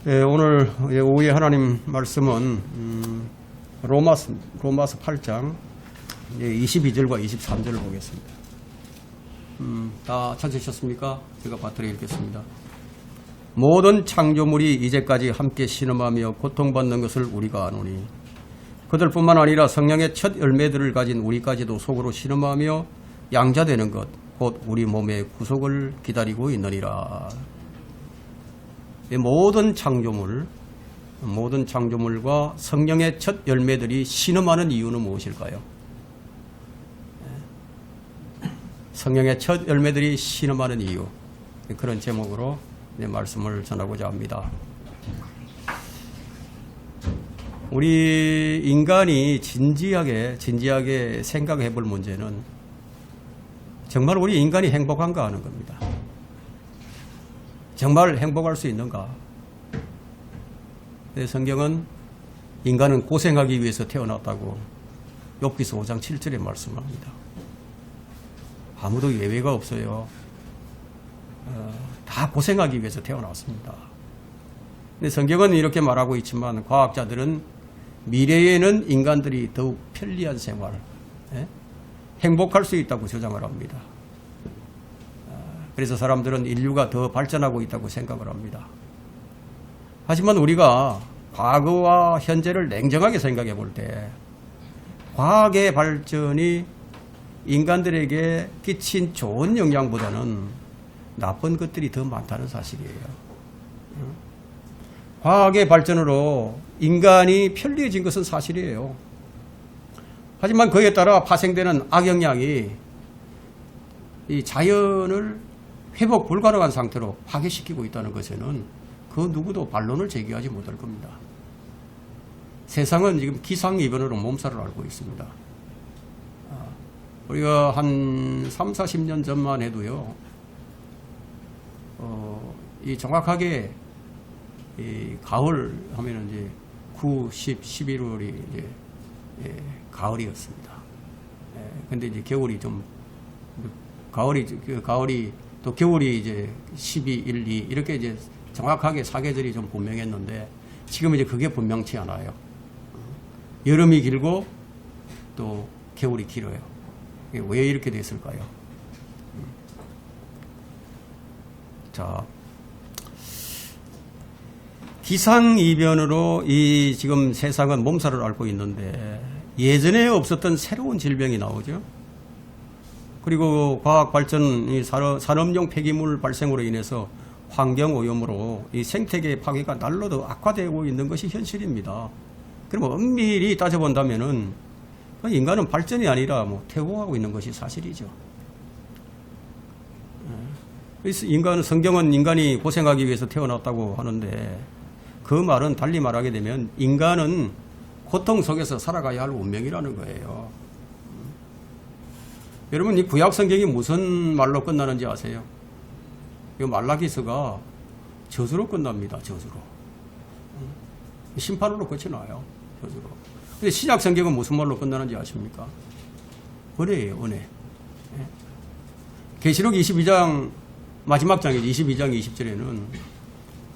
오늘 오후에 하나님 말씀은 로마서 8장 22절과 23절을 보겠습니다. 다 찾으셨습니까? 제가 받들어 읽겠습니다. 모든 창조물이 이제까지 함께 신음하며 고통받는 것을 우리가 아노니 그들뿐만 아니라 성령의 첫 열매들을 가진 우리까지도 속으로 신음하며 양자되는 것 곧 우리 몸의 구속을 기다리고 있느니라. 모든 창조물과 성령의 첫 열매들이 신음하는 이유는 무엇일까요? 성령의 첫 열매들이 신음하는 이유, 그런 제목으로 말씀을 전하고자 합니다. 우리 인간이 진지하게 생각해 볼 문제는 정말 우리 인간이 행복한가 하는 겁니다. 정말 행복할 수 있는가? 성경은 인간은 고생하기 위해서 태어났다고 욥기서 5장 7절에 말씀합니다. 아무도 예외가 없어요. 다 고생하기 위해서 태어났습니다. 근데 성경은 이렇게 말하고 있지만 과학자들은 미래에는 인간들이 더욱 편리한 생활, 행복할 수 있다고 주장을 합니다. 그래서 사람들은 인류가 더 발전하고 있다고 생각을 합니다. 하지만 우리가 과거와 현재를 냉정하게 생각해 볼 때 과학의 발전이 인간들에게 끼친 좋은 영향보다는 나쁜 것들이 더 많다는 사실이에요. 과학의 발전으로 인간이 편리해진 것은 사실이에요. 하지만 그에 따라 파생되는 악영향이 이 자연을 회복 불가능한 상태로 파괴시키고 있다는 것에는 그 누구도 반론을 제기하지 못할 겁니다. 세상은 지금 기상이변으로 몸살을 앓고 있습니다. 우리가 한 3, 40년 전만 해도요, 이 정확하게 이 가을 하면은 이제 9, 10, 11월이 이제 가을이었습니다. 근데 이제 겨울이 가을이 또 겨울이 이제 12, 1, 2 이렇게 이제 정확하게 사계절이 좀 분명했는데 지금 이제 그게 분명치 않아요. 여름이 길고 또 겨울이 길어요. 왜 이렇게 됐을까요? 자, 기상이변으로 이 지금 세상은 몸살을 앓고 있는데 예전에 없었던 새로운 질병이 나오죠. 그리고 과학 발전, 산업용 폐기물 발생으로 인해서 환경 오염으로 이 생태계 파괴가 날로 더 악화되고 있는 것이 현실입니다. 그럼 엄밀히 따져본다면은 인간은 발전이 아니라 퇴보하고 있는 것이 사실이죠. 성경은 인간이 고생하기 위해서 태어났다고 하는데 그 말은 달리 말하게 되면 인간은 고통 속에서 살아가야 할 운명이라는 거예요. 여러분, 이 구약 성경이 무슨 말로 끝나는지 아세요? 이 말라기서가 저주로 끝납니다. 저주로. 심판으로 끝이 나요. 저주로. 근데 신약 성경은 무슨 말로 끝나는지 아십니까? 은혜예요, 은혜. 계시록 22장 마지막 장이죠. 22장 20절에는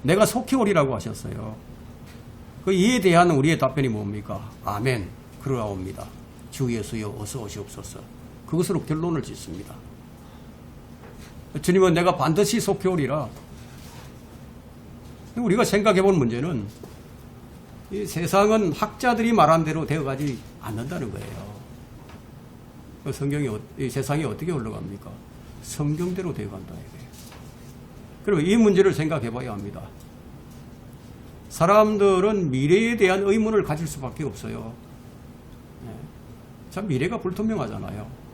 내가 속히 오리라고 하셨어요. 그 이에 대한 우리의 답변이 뭡니까? 아멘. 그러하옵니다. 주 예수여 어서 오시옵소서. 그것으로 결론을 짓습니다. 주님은 내가 반드시 속히 오리라. 우리가 생각해 본 문제는 이 세상은 학자들이 말한 대로 되어가지 않는다는 거예요. 이 세상이 어떻게 흘러갑니까? 성경대로 되어간다. 그럼 이 문제를 생각해 봐야 합니다. 사람들은 미래에 대한 의문을 가질 수밖에 없어요. 참 미래가 불투명하잖아요.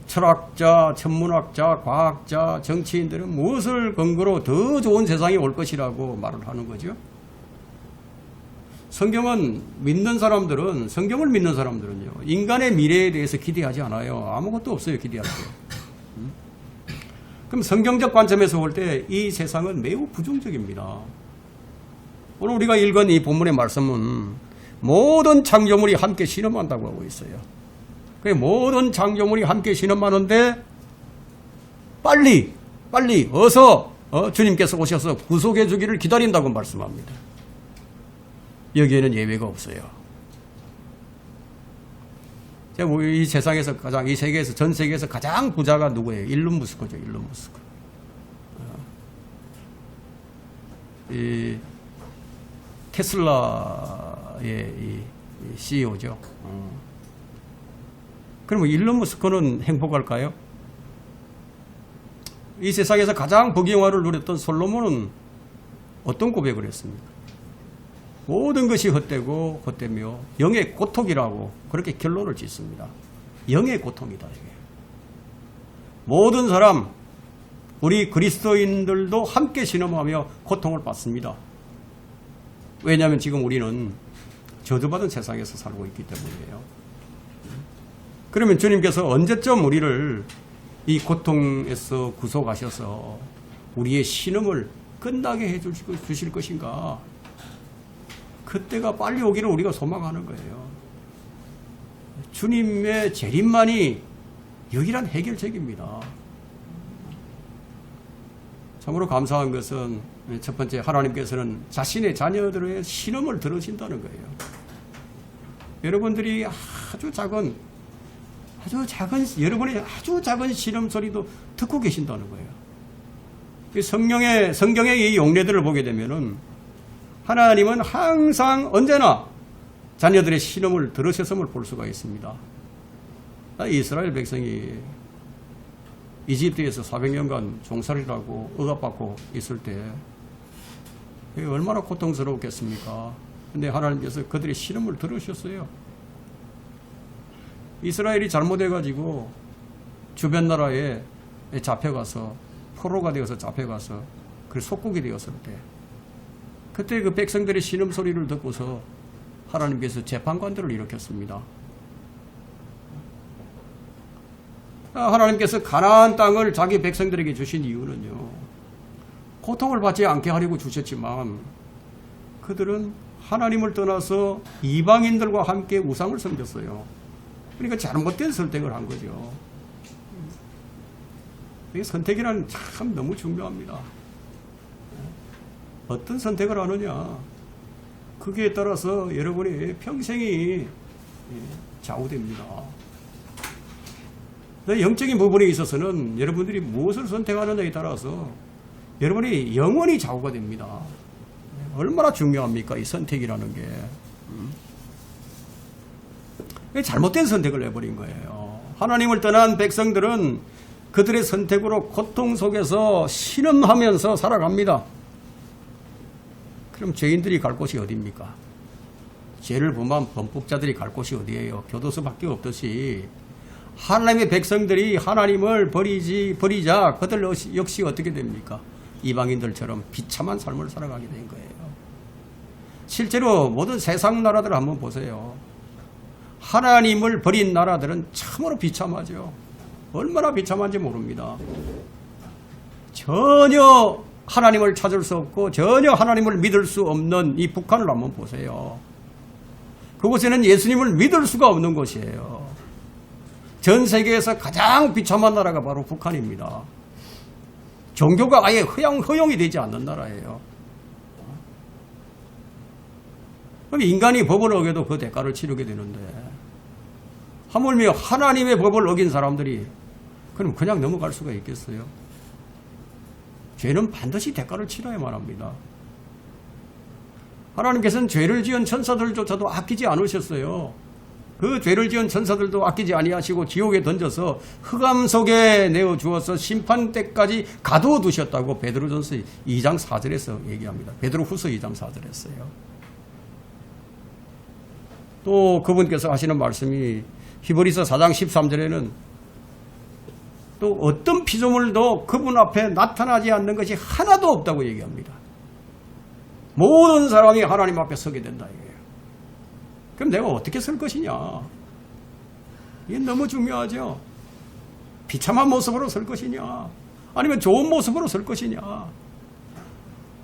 철학자, 천문학자, 과학자, 정치인들은 무엇을 근거로 더 좋은 세상이 올 것이라고 말을 하는 거죠? 성경을 믿는 사람들은요, 인간의 미래에 대해서 기대하지 않아요. 아무것도 없어요, 기대할 게. 그럼 성경적 관점에서 볼 때 이 세상은 매우 부정적입니다. 오늘 우리가 읽은 이 본문의 말씀은 모든 창조물이 함께 신음한다고 하고 있어요. 모든 창조물이 함께 신음하는데 빨리 어서 주님께서 오셔서 구속해 주기를 기다린다고 말씀합니다. 여기에는 예외가 없어요. 이 세상에서 가장, 이 세계에서, 전 세계에서 가장 부자가 누구예요? 일론 머스크죠. 일론 머스크. 이 테슬라의 이 CEO죠. 그러면 일론 머스크는 행복할까요? 이 세상에서 가장 부귀영화를 누렸던 솔로몬은 어떤 고백을 했습니까? 모든 것이 헛되고 헛되며 영의 고통이라고 그렇게 결론을 짓습니다. 영의 고통이다. 이게. 모든 사람, 우리 그리스도인들도 함께 신음하며 고통을 받습니다. 왜냐하면 지금 우리는 저주받은 세상에서 살고 있기 때문이에요. 그러면 주님께서 언제쯤 우리를 이 고통에서 구속하셔서 우리의 신음을 끝나게 해 주실 것인가? 그때가 빨리 오기를 우리가 소망하는 거예요. 주님의 재림만이 유일한 해결책입니다. 참으로 감사한 것은 첫 번째, 하나님께서는 자신의 자녀들의 신음을 들으신다는 거예요. 여러분들이 여러분의 아주 작은 신음 소리도 듣고 계신다는 거예요. 성경의 이 용례들을 보게 되면은 하나님은 항상 언제나 자녀들의 신음을 들으셨음을 볼 수가 있습니다. 이스라엘 백성이 이집트에서 400년간 종살이라고 억압받고 있을 때 얼마나 고통스러웠겠습니까? 근데 하나님께서 그들의 신음을 들으셨어요. 이스라엘이 잘못해가지고 주변 나라에 잡혀가서 포로가 되어서 잡혀가서 그 속국이 되었을 때 그때 그 백성들의 신음소리를 듣고서 하나님께서 재판관들을 일으켰습니다. 하나님께서 가나안 땅을 자기 백성들에게 주신 이유는요, 고통을 받지 않게 하려고 주셨지만 그들은 하나님을 떠나서 이방인들과 함께 우상을 섬겼어요. 그러니까 잘못된 선택을 한 거죠. 이 선택이란 참 너무 중요합니다. 어떤 선택을 하느냐, 거기에 따라서 여러분의 평생이 좌우됩니다. 영적인 부분에 있어서는 여러분들이 무엇을 선택하느냐에 따라서 여러분이 영원히 좌우가 됩니다. 얼마나 중요합니까? 이 선택이라는 게. 잘못된 선택을 해버린 거예요. 하나님을 떠난 백성들은 그들의 선택으로 고통 속에서 신음하면서 살아갑니다. 그럼 죄인들이 갈 곳이 어디입니까? 죄를 범한 범법자들이 갈 곳이 어디예요? 교도소밖에 없듯이 하나님의 백성들이 하나님을 버리자 그들 역시 어떻게 됩니까? 이방인들처럼 비참한 삶을 살아가게 된 거예요. 실제로 모든 세상 나라들을 한번 보세요. 하나님을 버린 나라들은 참으로 비참하죠. 얼마나 비참한지 모릅니다. 전혀 하나님을 찾을 수 없고 전혀 하나님을 믿을 수 없는 이 북한을 한번 보세요. 그곳에는 예수님을 믿을 수가 없는 곳이에요. 전 세계에서 가장 비참한 나라가 바로 북한입니다. 종교가 아예 허용이 되지 않는 나라예요. 그럼 인간이 법을 어겨도 그 대가를 치르게 되는데 하물며 하나님의 법을 어긴 사람들이 그럼 그냥 넘어갈 수가 있겠어요? 죄는 반드시 대가를 치러야만 합니다. 하나님께서는 죄를 지은 천사들조차도 아끼지 않으셨어요. 그 죄를 지은 천사들도 아끼지 아니하시고 지옥에 던져서 흑암 속에 내어주어서 심판 때까지 가두어두셨다고 베드로전서 2장 4절에서 얘기합니다. 베드로후서 2장 4절에서요. 또 그분께서 하시는 말씀이 히브리서 4장 13절에는 또 어떤 피조물도 그분 앞에 나타나지 않는 것이 하나도 없다고 얘기합니다. 모든 사람이 하나님 앞에 서게 된다 이거예요. 그럼 내가 어떻게 설 것이냐? 이게 너무 중요하죠. 비참한 모습으로 설 것이냐? 아니면 좋은 모습으로 설 것이냐?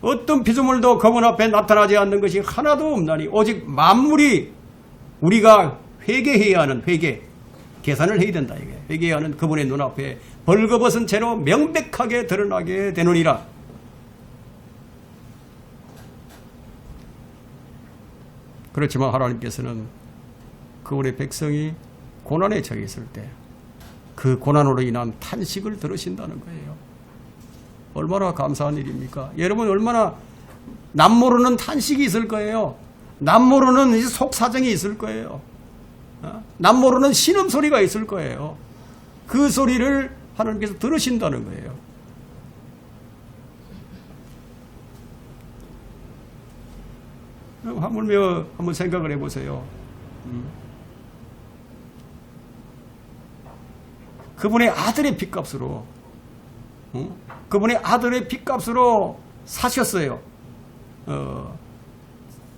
어떤 피조물도 그분 앞에 나타나지 않는 것이 하나도 없나니 오직 만물이 우리가 회개해야 하는 계산을 해야 된다 이게. 회개해야 하는 그분의 눈앞에 벌거벗은 채로 명백하게 드러나게 되느니라. 그렇지만 하나님께서는 그분의 백성이 고난에 처해 있을 때 그 고난으로 인한 탄식을 들으신다는 거예요. 얼마나 감사한 일입니까? 여러분 얼마나 남모르는 탄식이 있을 거예요. 남모르는 속사정이 있을 거예요. 남모르는 신음소리가 있을 거예요. 그 소리를 하나님께서 들으신다는 거예요. 하물며 한번 생각을 해보세요. 그분의 아들의 핏값으로 그분의 아들의 핏값으로 사셨어요.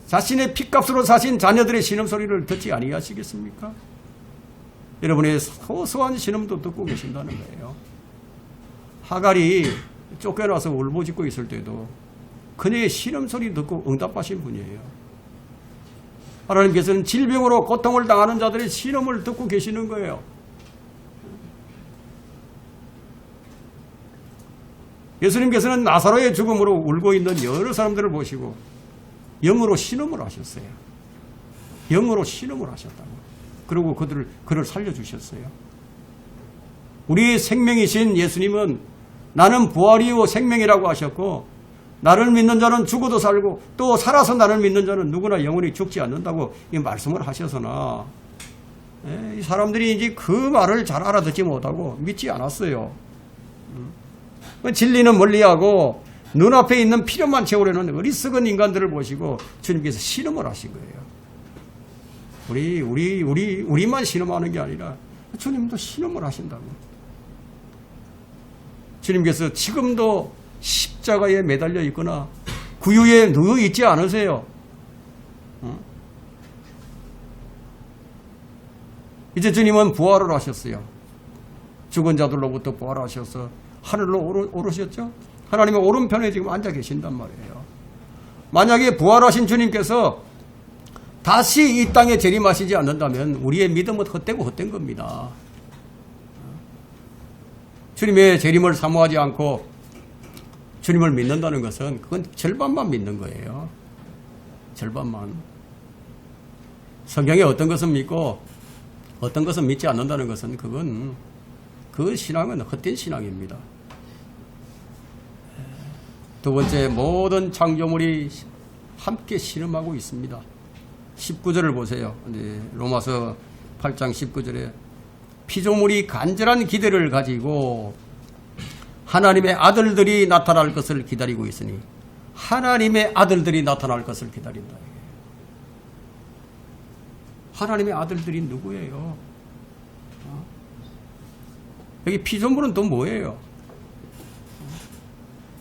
자신의 핏값으로 사신 자녀들의 신음소리를 듣지 아니하시겠습니까? 여러분의 소소한 신음도 듣고 계신다는 거예요. 하갈이 쫓겨나서 울부짖고 있을 때도 그녀의 신음소리 듣고 응답하신 분이에요. 하나님께서는 질병으로 고통을 당하는 자들의 신음을 듣고 계시는 거예요. 예수님께서는 나사로의 죽음으로 울고 있는 여러 사람들을 보시고 영으로 신음을 하셨어요. 영으로 신음을 하셨다고. 그리고 그를 살려주셨어요. 우리의 생명이신 예수님은 나는 부활이요 생명이라고 하셨고 나를 믿는 자는 죽어도 살고 또 살아서 나를 믿는 자는 누구나 영원히 죽지 않는다고 이 말씀을 하셔서나 이 사람들이 이제 그 말을 잘 알아듣지 못하고 믿지 않았어요. 진리는 멀리하고 눈앞에 있는 필요만 채우려는 어리석은 인간들을 보시고 주님께서 신음을 하신 거예요. 우리만 신음하는 게 아니라 주님도 신음을 하신다고. 주님께서 지금도 십자가에 매달려 있거나 구유에 누워 있지 않으세요. 이제 주님은 부활을 하셨어요. 죽은 자들로부터 부활하셔서 하늘로 오르셨죠. 하나님의 오른편에 지금 앉아 계신단 말이에요. 만약에 부활하신 주님께서 다시 이 땅에 재림하시지 않는다면 우리의 믿음은 헛되고 헛된 겁니다. 주님의 재림을 사모하지 않고 주님을 믿는다는 것은 그건 절반만 믿는 거예요. 절반만. 성경에 어떤 것은 믿고 어떤 것은 믿지 않는다는 것은 그 신앙은 헛된 신앙입니다. 두 번째, 모든 창조물이 함께 신음하고 있습니다. 19절을 보세요. 로마서 8장 19절에 피조물이 간절한 기대를 가지고 하나님의 아들들이 나타날 것을 기다리고 있으니 하나님의 아들들이 나타날 것을 기다린다. 하나님의 아들들이 누구예요? 여기 피조물은 또 뭐예요?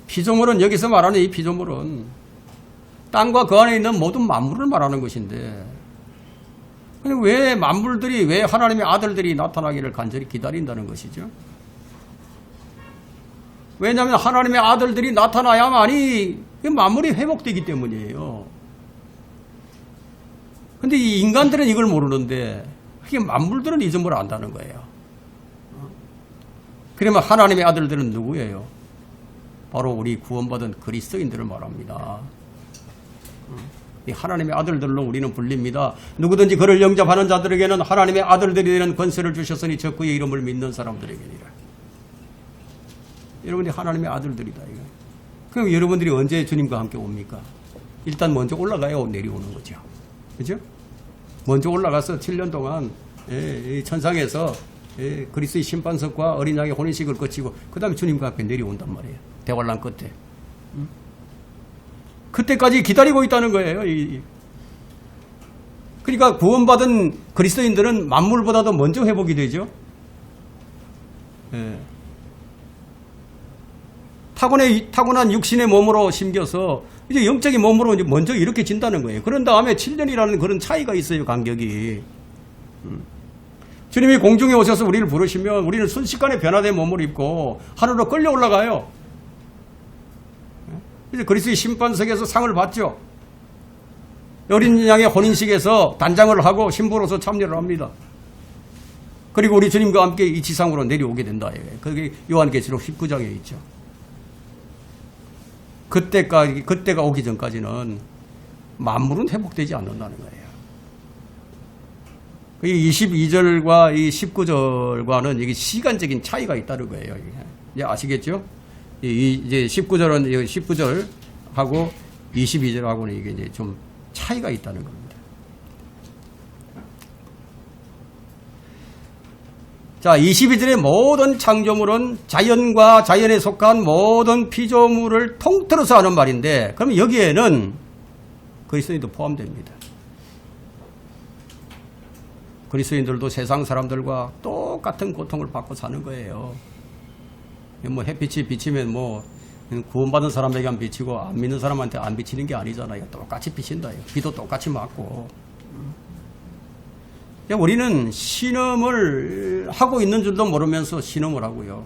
피조물은 여기서 말하는 이 피조물은 땅과 그 안에 있는 모든 만물을 말하는 것인데 왜 만물들이 왜 하나님의 아들들이 나타나기를 간절히 기다린다는 것이죠? 왜냐하면 하나님의 아들들이 나타나야만이 만물이 회복되기 때문이에요. 그런데 이 인간들은 이걸 모르는데 만물들은 이 점을 안다는 거예요. 그러면 하나님의 아들들은 누구예요? 바로 우리 구원받은 그리스도인들을 말합니다. 이 하나님의 아들들로 우리는 불립니다. 누구든지 그를 영접하는 자들에게는 하나님의 아들들이 되는 권세를 주셨으니 저 그의 이름을 믿는 사람들에게니라. 여러분이 하나님의 아들들이다. 이거. 그럼 여러분들이 언제 주님과 함께 옵니까? 일단 먼저 올라가야 내려오는 거죠. 그죠? 먼저 올라가서 7년 동안 천상에서 그리스도의 심판석과 어린 양의 혼인식을 거치고 그 다음에 주님과 함께 내려온단 말이에요. 대환란 끝에. 그때까지 기다리고 있다는 거예요. 그러니까 구원받은 그리스도인들은 만물보다도 먼저 회복이 되죠. 타고난 육신의 몸으로 심겨서 이제 영적인 몸으로 이제 먼저 이렇게 진다는 거예요. 그런 다음에 7년이라는 그런 차이가 있어요. 간격이. 주님이 공중에 오셔서 우리를 부르시면 우리는 순식간에 변화된 몸을 입고 하늘로 끌려 올라가요. 이제 그리스도의 심판석에서 상을 받죠. 어린 양의 혼인식에서 단장을 하고 신부로서 참여를 합니다. 그리고 우리 주님과 함께 이 지상으로 내려오게 된다. 그게 요한계시록 19장에 있죠. 그때가 오기 전까지는 만물은 회복되지 않는다는 거예요. 이 22절과 이 19절과는 이게 시간적인 차이가 있다는 거예요. 이제 아시겠죠? 이제 19절은 19절하고 22절하고는 이게 이제 좀 차이가 있다는 겁니다. 자, 22절의 모든 창조물은 자연과 자연에 속한 모든 피조물을 통틀어서 하는 말인데, 그러면 여기에는 그리스도인도 포함됩니다. 그리스도인들도 세상 사람들과 똑같은 고통을 받고 사는 거예요. 뭐 햇빛이 비치면 뭐 구원받은 사람에게만 비치고 안 믿는 사람한테 안 비치는 게 아니잖아요. 똑같이 비친다. 비도 똑같이 맞고. 우리는 신음을 하고 있는 줄도 모르면서 신음을 하고요.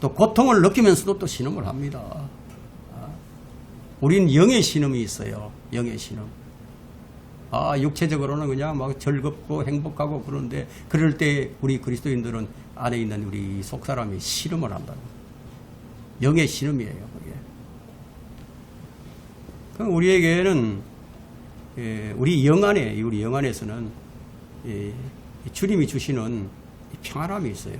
또 고통을 느끼면서도 또 신음을 합니다. 우리는 영의 신음이 있어요. 영의 신음. 육체적으로는 그냥 막 즐겁고 행복하고 그런데 그럴 때 우리 그리스도인들은 안에 있는 우리 속사람이 신음을 한다는 거예요. 영의 신음이에요. 그게. 그럼 우리에게는 우리 영 안에서는 주님이 주시는 평안함이 있어요.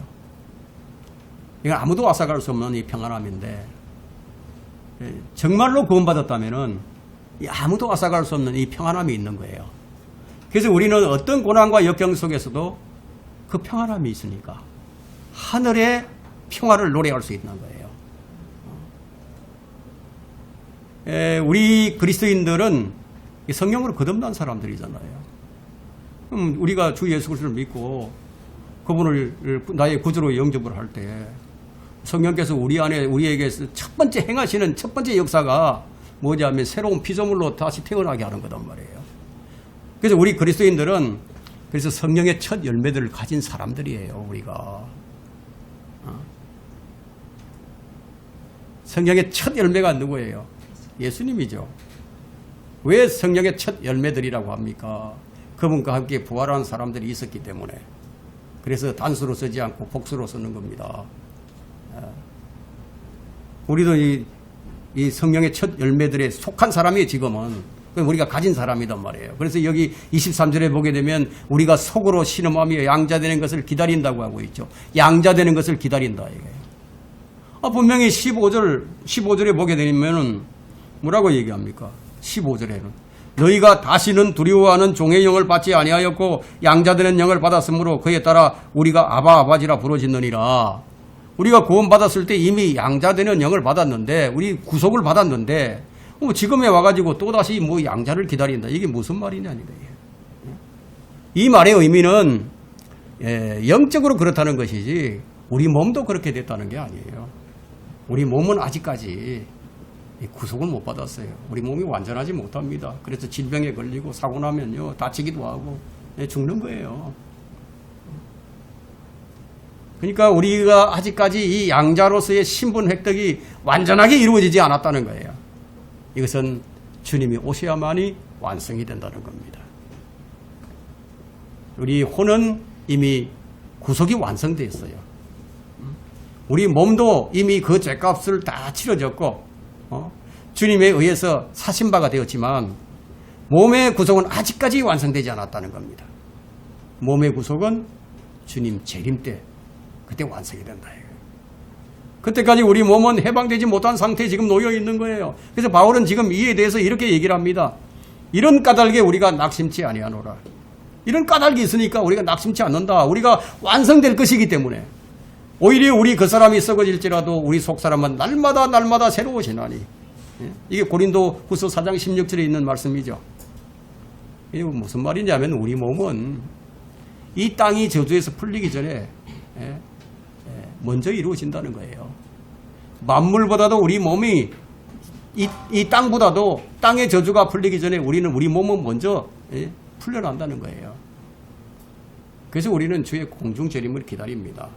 이건 아무도 앗아갈 수 없는 이 평안함인데, 정말로 구원받았다면은 아무도 앗아갈 수 없는 이 평안함이 있는 거예요. 그래서 우리는 어떤 고난과 역경 속에서도 그 평안함이 있으니까 하늘의 평화를 노래할 수 있는 거예요. 우리 그리스도인들은 성령으로 거듭난 사람들이잖아요. 그럼 우리가 주 예수 그리스도를 믿고 그분을 나의 구주로 영접을 할 때 성령께서 우리에게 첫 번째 행하시는 첫 번째 역사가 뭐냐면 새로운 피조물로 다시 태어나게 하는 거단 말이에요. 그래서 우리 그리스도인들은 그래서 성령의 첫 열매들을 가진 사람들이에요. 우리가 성령의 첫 열매가 누구예요? 예수님이죠. 왜 성령의 첫 열매들이라고 합니까? 그분과 함께 부활한 사람들이 있었기 때문에. 그래서 단수로 쓰지 않고 복수로 쓰는 겁니다. 우리도 이 성령의 첫 열매들에 속한 사람이 지금은 우리가 가진 사람이란 말이에요. 그래서 여기 23절에 보게 되면 우리가 속으로 신음하며 양자되는 것을 기다린다고 하고 있죠. 양자되는 것을 기다린다. 이게. 분명히 15절에 보게 되면은 뭐라고 얘기합니까? 15절에는 너희가 다시는 두려워하는 종의 영을 받지 아니하였고 양자되는 영을 받았으므로 그에 따라 우리가 아바 아바지라 부르짖느니라. 우리가 구원받았을 때 이미 양자되는 영을 받았는데 우리 구속을 받았는데 지금에 와가지고 또다시 뭐 양자를 기다린다. 이게 무슨 말이냐니. 이 말의 의미는 영적으로 그렇다는 것이지 우리 몸도 그렇게 됐다는 게 아니에요. 우리 몸은 아직까지 구속을 못 받았어요. 우리 몸이 완전하지 못합니다. 그래서 질병에 걸리고 사고 나면요 다치기도 하고 죽는 거예요. 그러니까 우리가 아직까지 이 양자로서의 신분 획득이 완전하게 이루어지지 않았다는 거예요. 이것은 주님이 오셔야만이 완성이 된다는 겁니다. 우리 혼은 이미 구속이 완성되었어요. 우리 몸도 이미 그 죄값을 다 치러졌고 주님에 의해서 사신 바가 되었지만 몸의 구속은 아직까지 완성되지 않았다는 겁니다. 몸의 구속은 주님 재림 때 그때 완성이 된다. 그때까지 우리 몸은 해방되지 못한 상태에 지금 놓여 있는 거예요. 그래서 바울은 지금 이에 대해서 이렇게 얘기를 합니다. 이런 까닭에 우리가 낙심치 아니하노라. 이런 까닭이 있으니까 우리가 낙심치 않는다. 우리가 완성될 것이기 때문에 오히려 우리 그 사람이 썩어질지라도 우리 속사람은 날마다 새로워지나니. 이게 고린도 후서 4장 16절에 있는 말씀이죠. 이게 무슨 말이냐면 우리 몸은 이 땅이 저주에서 풀리기 전에 먼저 이루어진다는 거예요. 만물보다도 우리 몸이 이 땅보다도 땅의 저주가 풀리기 전에 우리 몸은 먼저 풀려난다는 거예요. 그래서 우리는 주의 공중 재림을 기다립니다.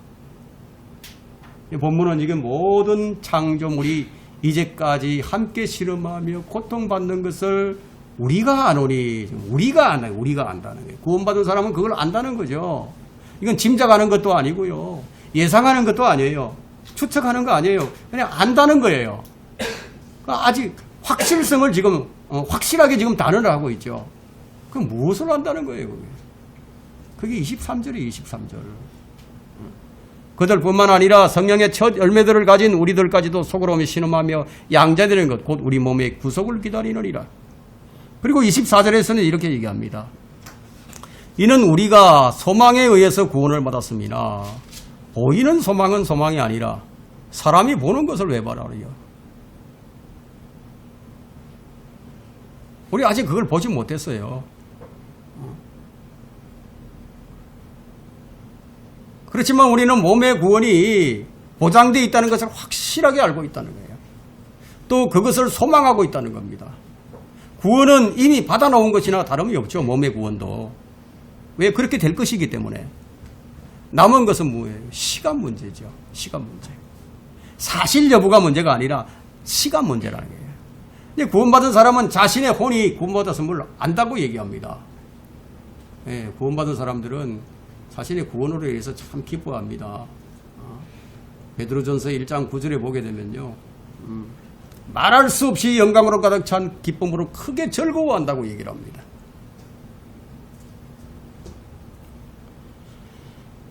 본문은 지금 모든 창조물이 이제까지 함께 실험하며 고통받는 것을 우리가 아노니, 우리가 안다는 거예요. 구원받은 사람은 그걸 안다는 거죠. 이건 짐작하는 것도 아니고요. 예상하는 것도 아니에요. 추측하는 거 아니에요. 그냥 안다는 거예요. 아직 확실성을 지금 확실하게 지금 단언을 하고 있죠. 그럼 무엇을 안다는 거예요? 그게? 그게 23절이에요. 23절. 그들뿐만 아니라 성령의 첫 열매들을 가진 우리들까지도 속으로 신음하며 양자되는 것 곧 우리 몸의 구속을 기다리느니라. 그리고 24절에서는 이렇게 얘기합니다. 이는 우리가 소망에 의해서 구원을 받았습니다. 보이는 소망은 소망이 아니라 사람이 보는 것을 왜 바라리요? 우리 아직 그걸 보지 못했어요. 그렇지만 우리는 몸의 구원이 보장되어 있다는 것을 확실하게 알고 있다는 거예요. 또 그것을 소망하고 있다는 겁니다. 구원은 이미 받아놓은 것이나 다름이 없죠. 몸의 구원도. 왜? 그렇게 될 것이기 때문에. 남은 것은 뭐예요? 시간 문제죠. 시간 문제. 사실 여부가 문제가 아니라 시간 문제라는 거예요. 근데 구원받은 사람은 자신의 혼이 구원받았음을 안다고 얘기합니다. 예, 구원받은 사람들은 자신의 구원으로 인해서 참 기뻐합니다. 베드로전서 1장 9절에 보게 되면요. 말할 수 없이 영광으로 가득 찬 기쁨으로 크게 즐거워한다고 얘기를 합니다.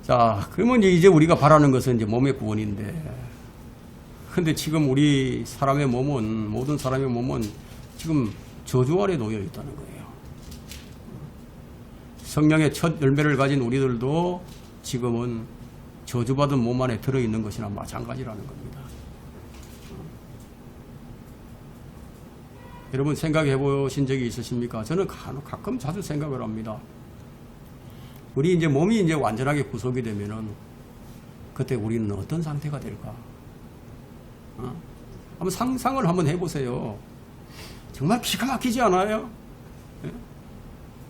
자, 그러면 이제 우리가 바라는 것은 이제 몸의 구원인데, 근데 지금 우리 사람의 몸은, 모든 사람의 몸은 지금 저주 아래 놓여 있다는 거예요. 성령의 첫 열매를 가진 우리들도 지금은 저주받은 몸 안에 들어있는 것이나 마찬가지라는 겁니다. 여러분 생각해 보신 적이 있으십니까? 저는 가끔 자주 생각을 합니다. 우리 이제 몸이 이제 완전하게 구속이 되면은 그때 우리는 어떤 상태가 될까? 한번 상상을 한번 해보세요. 정말 기가 막히지 않아요?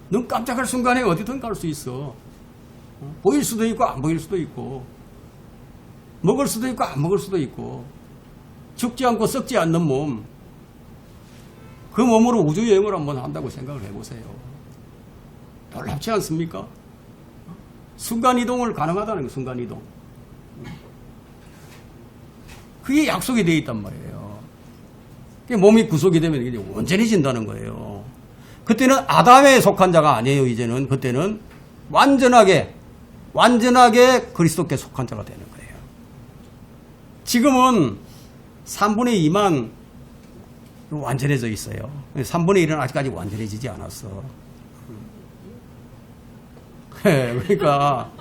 눈 깜짝할 순간에 어디든 갈 수 있어. 보일 수도 있고 안 보일 수도 있고, 먹을 수도 있고 안 먹을 수도 있고, 죽지 않고 썩지 않는 몸, 그 몸으로 우주여행을 한번 한다고 생각을 해보세요. 놀랍지 않습니까? 순간이동을 가능하다는 거예요. 순간이동. 그게 약속이 되어 있단 말이에요. 몸이 구속이 되면 이게 온전해진다는 거예요. 그때는 아담에 속한 자가 아니에요. 이제는 그때는 완전하게 그리스도께 속한 자가 되는 거예요. 지금은 3분의 2만 완전해져 있어요. 3분의 1은 아직까지 완전해지지 않았어. 그러니까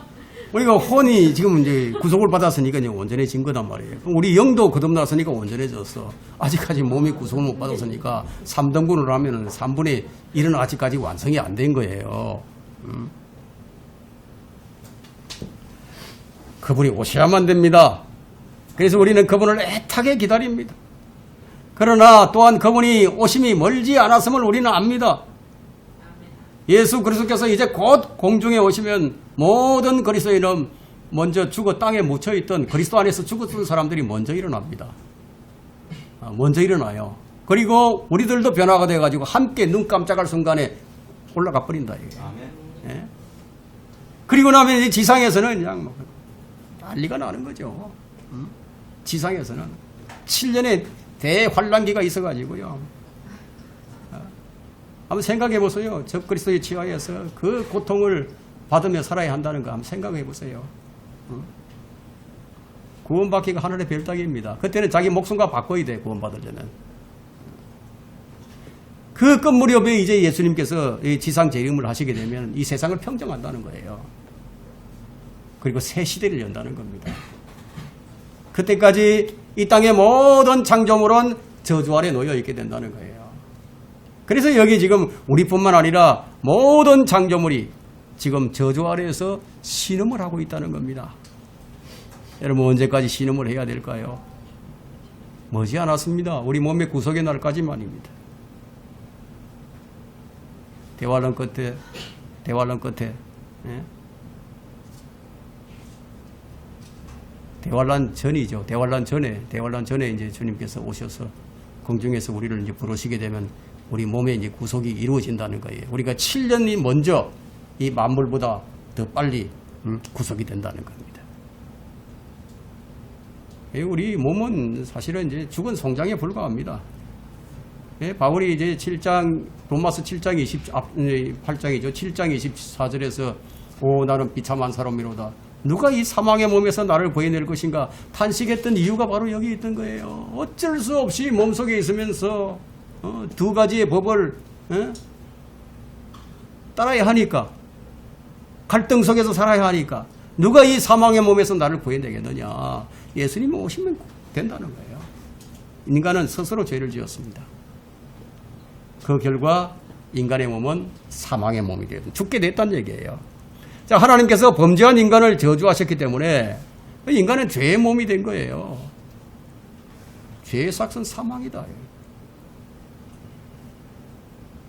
우리가 혼이 지금 이제 구속을 받았으니까 이제 온전해진 거단 말이에요. 우리 영도 거듭났으니까 온전해졌어. 아직까지 몸이 구속을 못 받았으니까 3등분을 하면은 3분의 1은 아직까지 완성이 안 된 거예요. 그분이 오셔야만 됩니다. 그래서 우리는 그분을 애타게 기다립니다. 그러나 또한 그분이 오심이 멀지 않았음을 우리는 압니다. 예수 그리스도께서 이제 곧 공중에 오시면 모든 그리스도인은 먼저 죽어 땅에 묻혀있던 그리스도 안에서 죽었던 사람들이 먼저 일어납니다. 먼저 일어나요. 그리고 우리들도 변화가 돼가지고 함께 눈 깜짝할 순간에 올라가 버린다. 예? 그리고 나면 이제 지상에서는 그냥 난리가 나는 거죠. 지상에서는 7년의 대환란기가 있어가지고요. 한번 생각해 보세요. 적그리스도의 치하에서 그 고통을 받으며 살아야 한다는 거 한번 생각해 보세요. 구원받기가 하늘의 별 따기입니다. 그때는 자기 목숨과 바꿔야 돼. 구원받으려면. 그 끝 무렵에 이제 예수님께서 지상 재림을 하시게 되면 이 세상을 평정한다는 거예요. 그리고 새 시대를 연다는 겁니다. 그때까지 이 땅의 모든 창조물은 저주 아래 놓여 있게 된다는 거예요. 그래서 여기 지금 우리뿐만 아니라 모든 창조물이 지금 저주 아래에서 신음을 하고 있다는 겁니다. 여러분 언제까지 신음을 해야 될까요? 머지않았습니다. 우리 몸의 구속의 날까지만입니다. 대환란 끝에 예? 대환란 전이죠. 대환란 전에 이제 주님께서 오셔서 공중에서 우리를 이제 부르시게 되면 우리 몸의 이제 구속이 이루어진다는 거예요. 우리가 7년이 먼저 이 만물보다 더 빨리 구속이 된다는 겁니다. 우리 몸은 사실은 이제 죽은 송장에 불과합니다. 바울이 이제 7장, 로마서 7장 8장이죠. 7장 24절에서 오 나는 비참한 사람이로다. 누가 이 사망의 몸에서 나를 구해낼 것인가 탄식했던 이유가 바로 여기 있던 거예요. 어쩔 수 없이 몸속에 있으면서 두 가지의 법을 따라야 하니까, 갈등 속에서 살아야 하니까 누가 이 사망의 몸에서 나를 구해내겠느냐. 예수님 오시면 된다는 거예요. 인간은 스스로 죄를 지었습니다. 그 결과 인간의 몸은 사망의 몸이 되어 죽게 됐다는 얘기예요. 자, 하나님께서 범죄한 인간을 저주하셨기 때문에 인간은 죄의 몸이 된 거예요. 죄의 삭은 사망이다.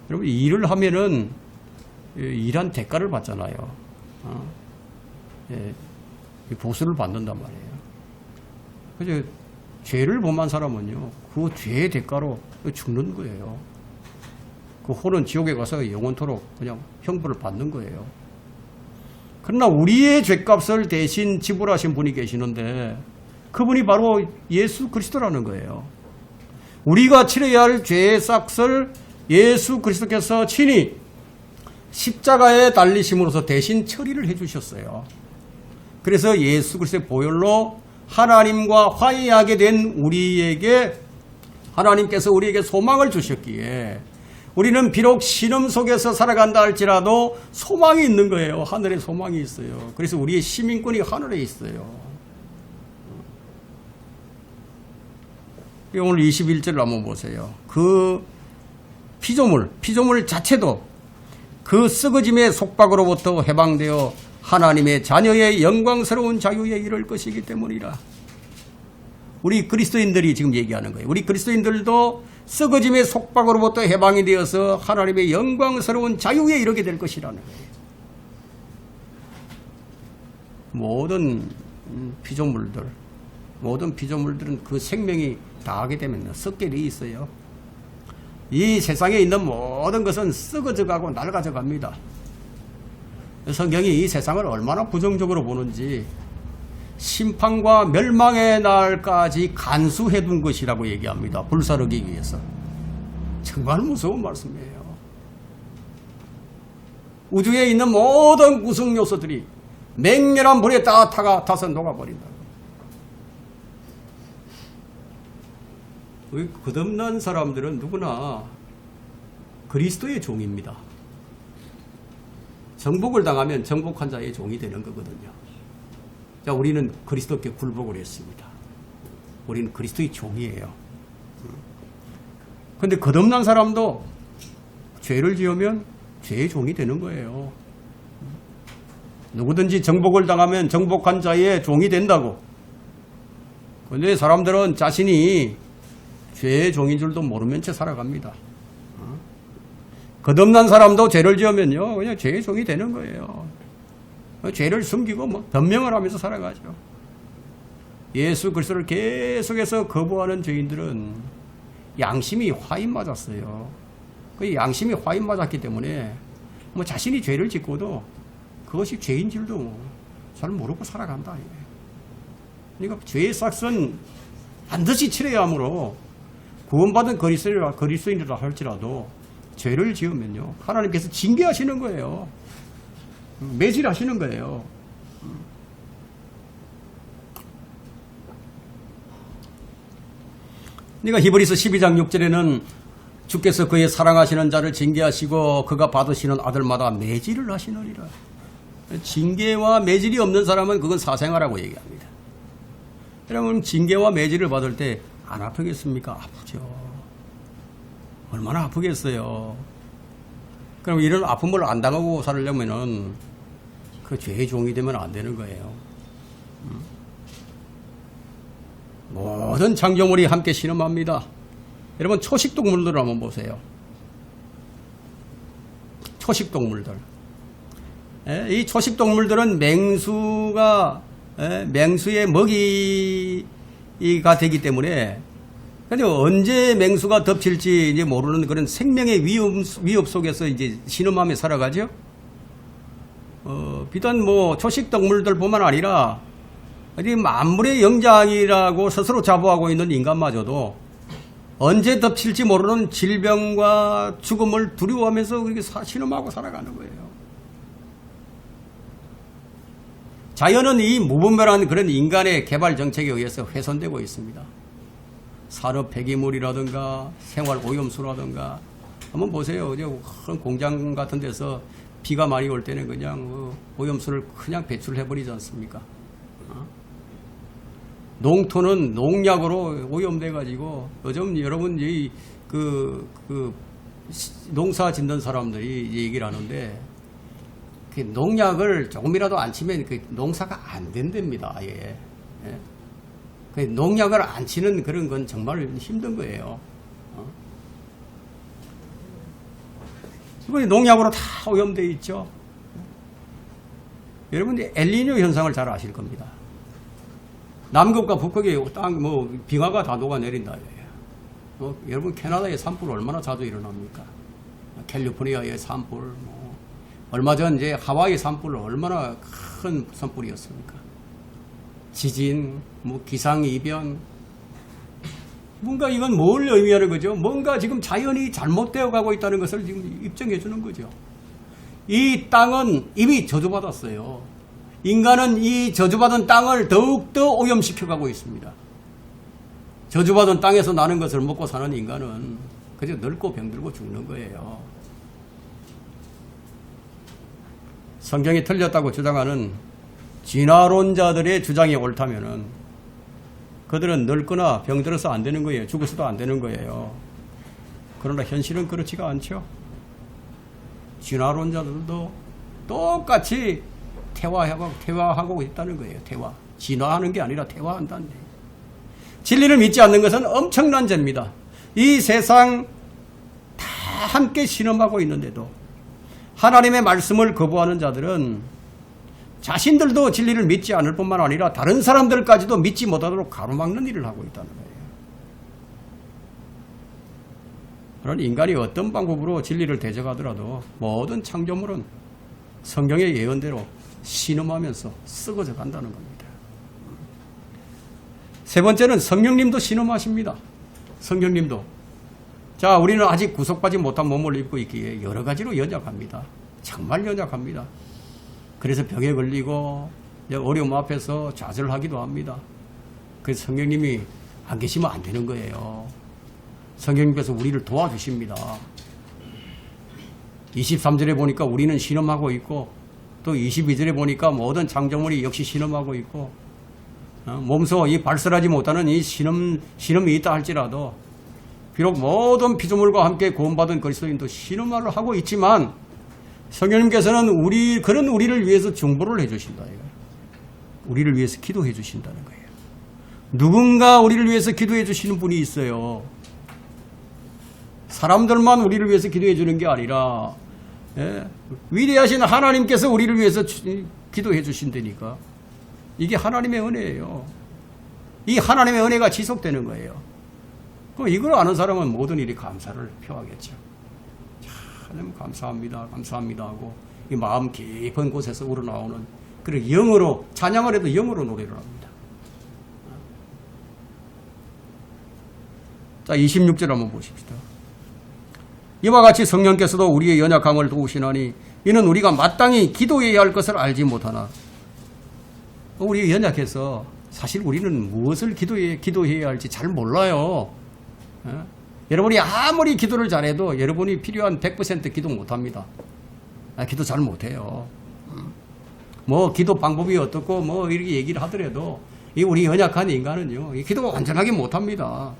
여러분, 일을 하면은 일한 대가를 받잖아요. 보수를 받는단 말이에요. 그래서 죄를 범한 사람은요, 그 죄의 대가로 죽는 거예요. 그 혼은 지옥에 가서 영원토록 그냥 형벌을 받는 거예요. 그러나 우리의 죄값을 대신 지불하신 분이 계시는데 그분이 바로 예수 그리스도라는 거예요. 우리가 치러야 할 죄의 삭을 예수 그리스도께서 친히 십자가에 달리심으로써 대신 처리를 해주셨어요. 그래서 예수 그리스도의 보혈로 하나님과 화해하게 된 우리에게 하나님께서 우리에게 소망을 주셨기에 우리는 비록 신음 속에서 살아간다 할지라도 소망이 있는 거예요. 하늘에 소망이 있어요. 그래서 우리의 시민권이 하늘에 있어요. 오늘 21절을 한번 보세요. 그 피조물 자체도 그 썩어짐의 속박으로부터 해방되어 하나님의 자녀의 영광스러운 자유에 이를 것이기 때문이라. 우리 그리스도인들이 지금 얘기하는 거예요. 우리 그리스도인들도 썩어짐의 속박으로부터 해방이 되어서 하나님의 영광스러운 자유에 이르게 될 것이라는 거예요. 모든 피조물들은 그 생명이 다하게 되면 썩게 돼 있어요. 이 세상에 있는 모든 것은 썩어져가고 낡아져갑니다. 성경이 이 세상을 얼마나 부정적으로 보는지 심판과 멸망의 날까지 간수해둔 것이라고 얘기합니다. 불사르기 위해서. 정말 무서운 말씀이에요. 우주에 있는 모든 구성 요소들이 맹렬한 불에 다 타서 녹아버린다. 거듭난 사람들은 누구나 그리스도의 종입니다. 정복을 당하면 정복한 자의 종이 되는 거거든요. 자, 우리는 그리스도께 굴복을 했습니다. 우리는 그리스도의 종이에요. 근데 거듭난 사람도 죄를 지으면 죄의 종이 되는 거예요. 누구든지 정복을 당하면 정복한 자의 종이 된다고. 근데 사람들은 자신이 죄의 종인 줄도 모르는 채 살아갑니다. 거듭난 사람도 죄를 지으면요, 그냥 죄의 종이 되는 거예요. 죄를 숨기고 변명을 하면서 살아가죠. 예수 그리스도를 계속해서 거부하는 죄인들은 양심이 화인 맞았어요. 그 양심이 화인 맞았기 때문에 자신이 죄를 짓고도 그것이 죄인 줄도 잘 모르고 살아간다. 그러니까 죄의 삭은 반드시 치러야 하므로 구원받은 그리스도인이라 할지라도 죄를 지으면요, 하나님께서 징계하시는 거예요. 매질하시는 거예요. 그러니까 히브리서 12장 6절에는 주께서 그의 사랑하시는 자를 징계하시고 그가 받으시는 아들마다 매질을 하시느니라. 징계와 매질이 없는 사람은 그건 사생아라고 얘기합니다. 여러분, 징계와 매질을 받을 때 안 아프겠습니까? 아프죠. 얼마나 아프겠어요. 그럼 이런 아픔을 안 당하고 살려면은 그 죄의 종이 되면 안 되는 거예요. 모든 창조물이 함께 신음합니다. 여러분, 초식동물들을 한번 보세요. 초식동물들. 이 초식동물들은 맹수의 먹이가 되기 때문에, 근데 언제 맹수가 덮칠지 이제 모르는 그런 생명의 위협 속에서 이제 신음하며 살아가죠. 비단 초식동물들뿐만 아니라 만물의 영장이라고 스스로 자부하고 있는 인간마저도 언제 덮칠지 모르는 질병과 죽음을 두려워하면서 그렇게 신음하고 살아가는 거예요. 자연은 이 무분별한 그런 인간의 개발 정책에 의해서 훼손되고 있습니다. 산업 폐기물이라든가 생활 오염수라든가 한번 보세요. 큰 공장 같은 데서 비가 많이 올 때는 그냥 오염수를 그냥 배출해버리지 않습니까? 농토는 농약으로 오염돼가지고 요즘 여러분 농사 짓는 사람들이 얘기를 하는데 그 농약을 조금이라도 안 치면 그 농사가 안 된답니다. 아예. 예. 그 농약을 안 치는 그런 건 정말 힘든 거예요. 이번에 농약으로 다 오염되어 있죠. 여러분이 엘니뇨 현상을 잘 아실 겁니다. 남극과 북극에 빙하가 다 녹아내린다. 여러분 캐나다의 산불 얼마나 자주 일어납니까? 캘리포니아의 산불, 얼마 전 이제 하와이 산불 얼마나 큰 산불이었습니까? 지진, 기상이변, 뭔가 이건 뭘 의미하는 거죠? 뭔가 지금 자연이 잘못되어 가고 있다는 것을 지금 입증해 주는 거죠. 이 땅은 이미 저주받았어요. 인간은 이 저주받은 땅을 더욱더 오염시켜 가고 있습니다. 저주받은 땅에서 나는 것을 먹고 사는 인간은 그저 늙고 병들고 죽는 거예요. 성경이 틀렸다고 주장하는 진화론자들의 주장이 옳다면은 그들은 늙거나 병들어서 안 되는 거예요. 죽어서도 안 되는 거예요. 그러나 현실은 그렇지가 않죠. 진화론자들도 똑같이 퇴화하고 있다는 거예요. 퇴화. 진화하는 게 아니라 퇴화한다는 거예요. 진리를 믿지 않는 것은 엄청난 죄입니다. 이 세상 다 함께 신음하고 있는데도 하나님의 말씀을 거부하는 자들은 자신들도 진리를 믿지 않을 뿐만 아니라 다른 사람들까지도 믿지 못하도록 가로막는 일을 하고 있다는 거예요. 그러니 인간이 어떤 방법으로 진리를 대적하더라도 모든 창조물은 성경의 예언대로 신음하면서 썩어져 간다는 겁니다. 세 번째는 성령님도 신음하십니다. 성령님도. 자, 우리는 아직 구속받지 못한 몸을 입고 있기에 여러 가지로 연약합니다. 정말 연약합니다. 그래서 병에 걸리고 어려움 앞에서 좌절하기도 합니다. 그래서 성령님이 안 계시면 안 되는 거예요. 성령님께서 우리를 도와주십니다. 23절에 보니까 우리는 신음하고 있고 또 22절에 보니까 모든 창조물이 역시 신음하고 있고 몸소 이 발설하지 못하는 이 신음이 있다 할지라도 비록 모든 피조물과 함께 구원받은 그리스도인도 신음을 하고 있지만 성령님께서는 그런 우리를 위해서 중보를 해주신다. 우리를 위해서 기도해 주신다는 거예요. 누군가 우리를 위해서 기도해 주시는 분이 있어요. 사람들만 우리를 위해서 기도해 주는 게 아니라 위대하신 하나님께서 우리를 위해서 기도해 주신다니까. 이게 하나님의 은혜예요. 이 하나님의 은혜가 지속되는 거예요. 그럼 이걸 아는 사람은 모든 일이 감사를 표하겠죠. 하나님 감사합니다. 감사합니다 하고 이 마음 깊은 곳에서 우러나오는 그런 영어로 찬양을 해도 영어로 노래를 합니다. 자, 26절 한번 보십시다. 이와 같이 성령께서도 우리의 연약함을 도우시나니 이는 우리가 마땅히 기도해야 할 것을 알지 못하나. 우리 연약해서 사실 우리는 무엇을 기도해야 할지 잘 몰라요. 여러분이 아무리 기도를 잘해도 여러분이 필요한 100% 기도 못합니다. 기도 잘 못해요. 기도 방법이 어떻고 이렇게 얘기를 하더라도 우리 연약한 인간은요 기도가 완전하게 못합니다.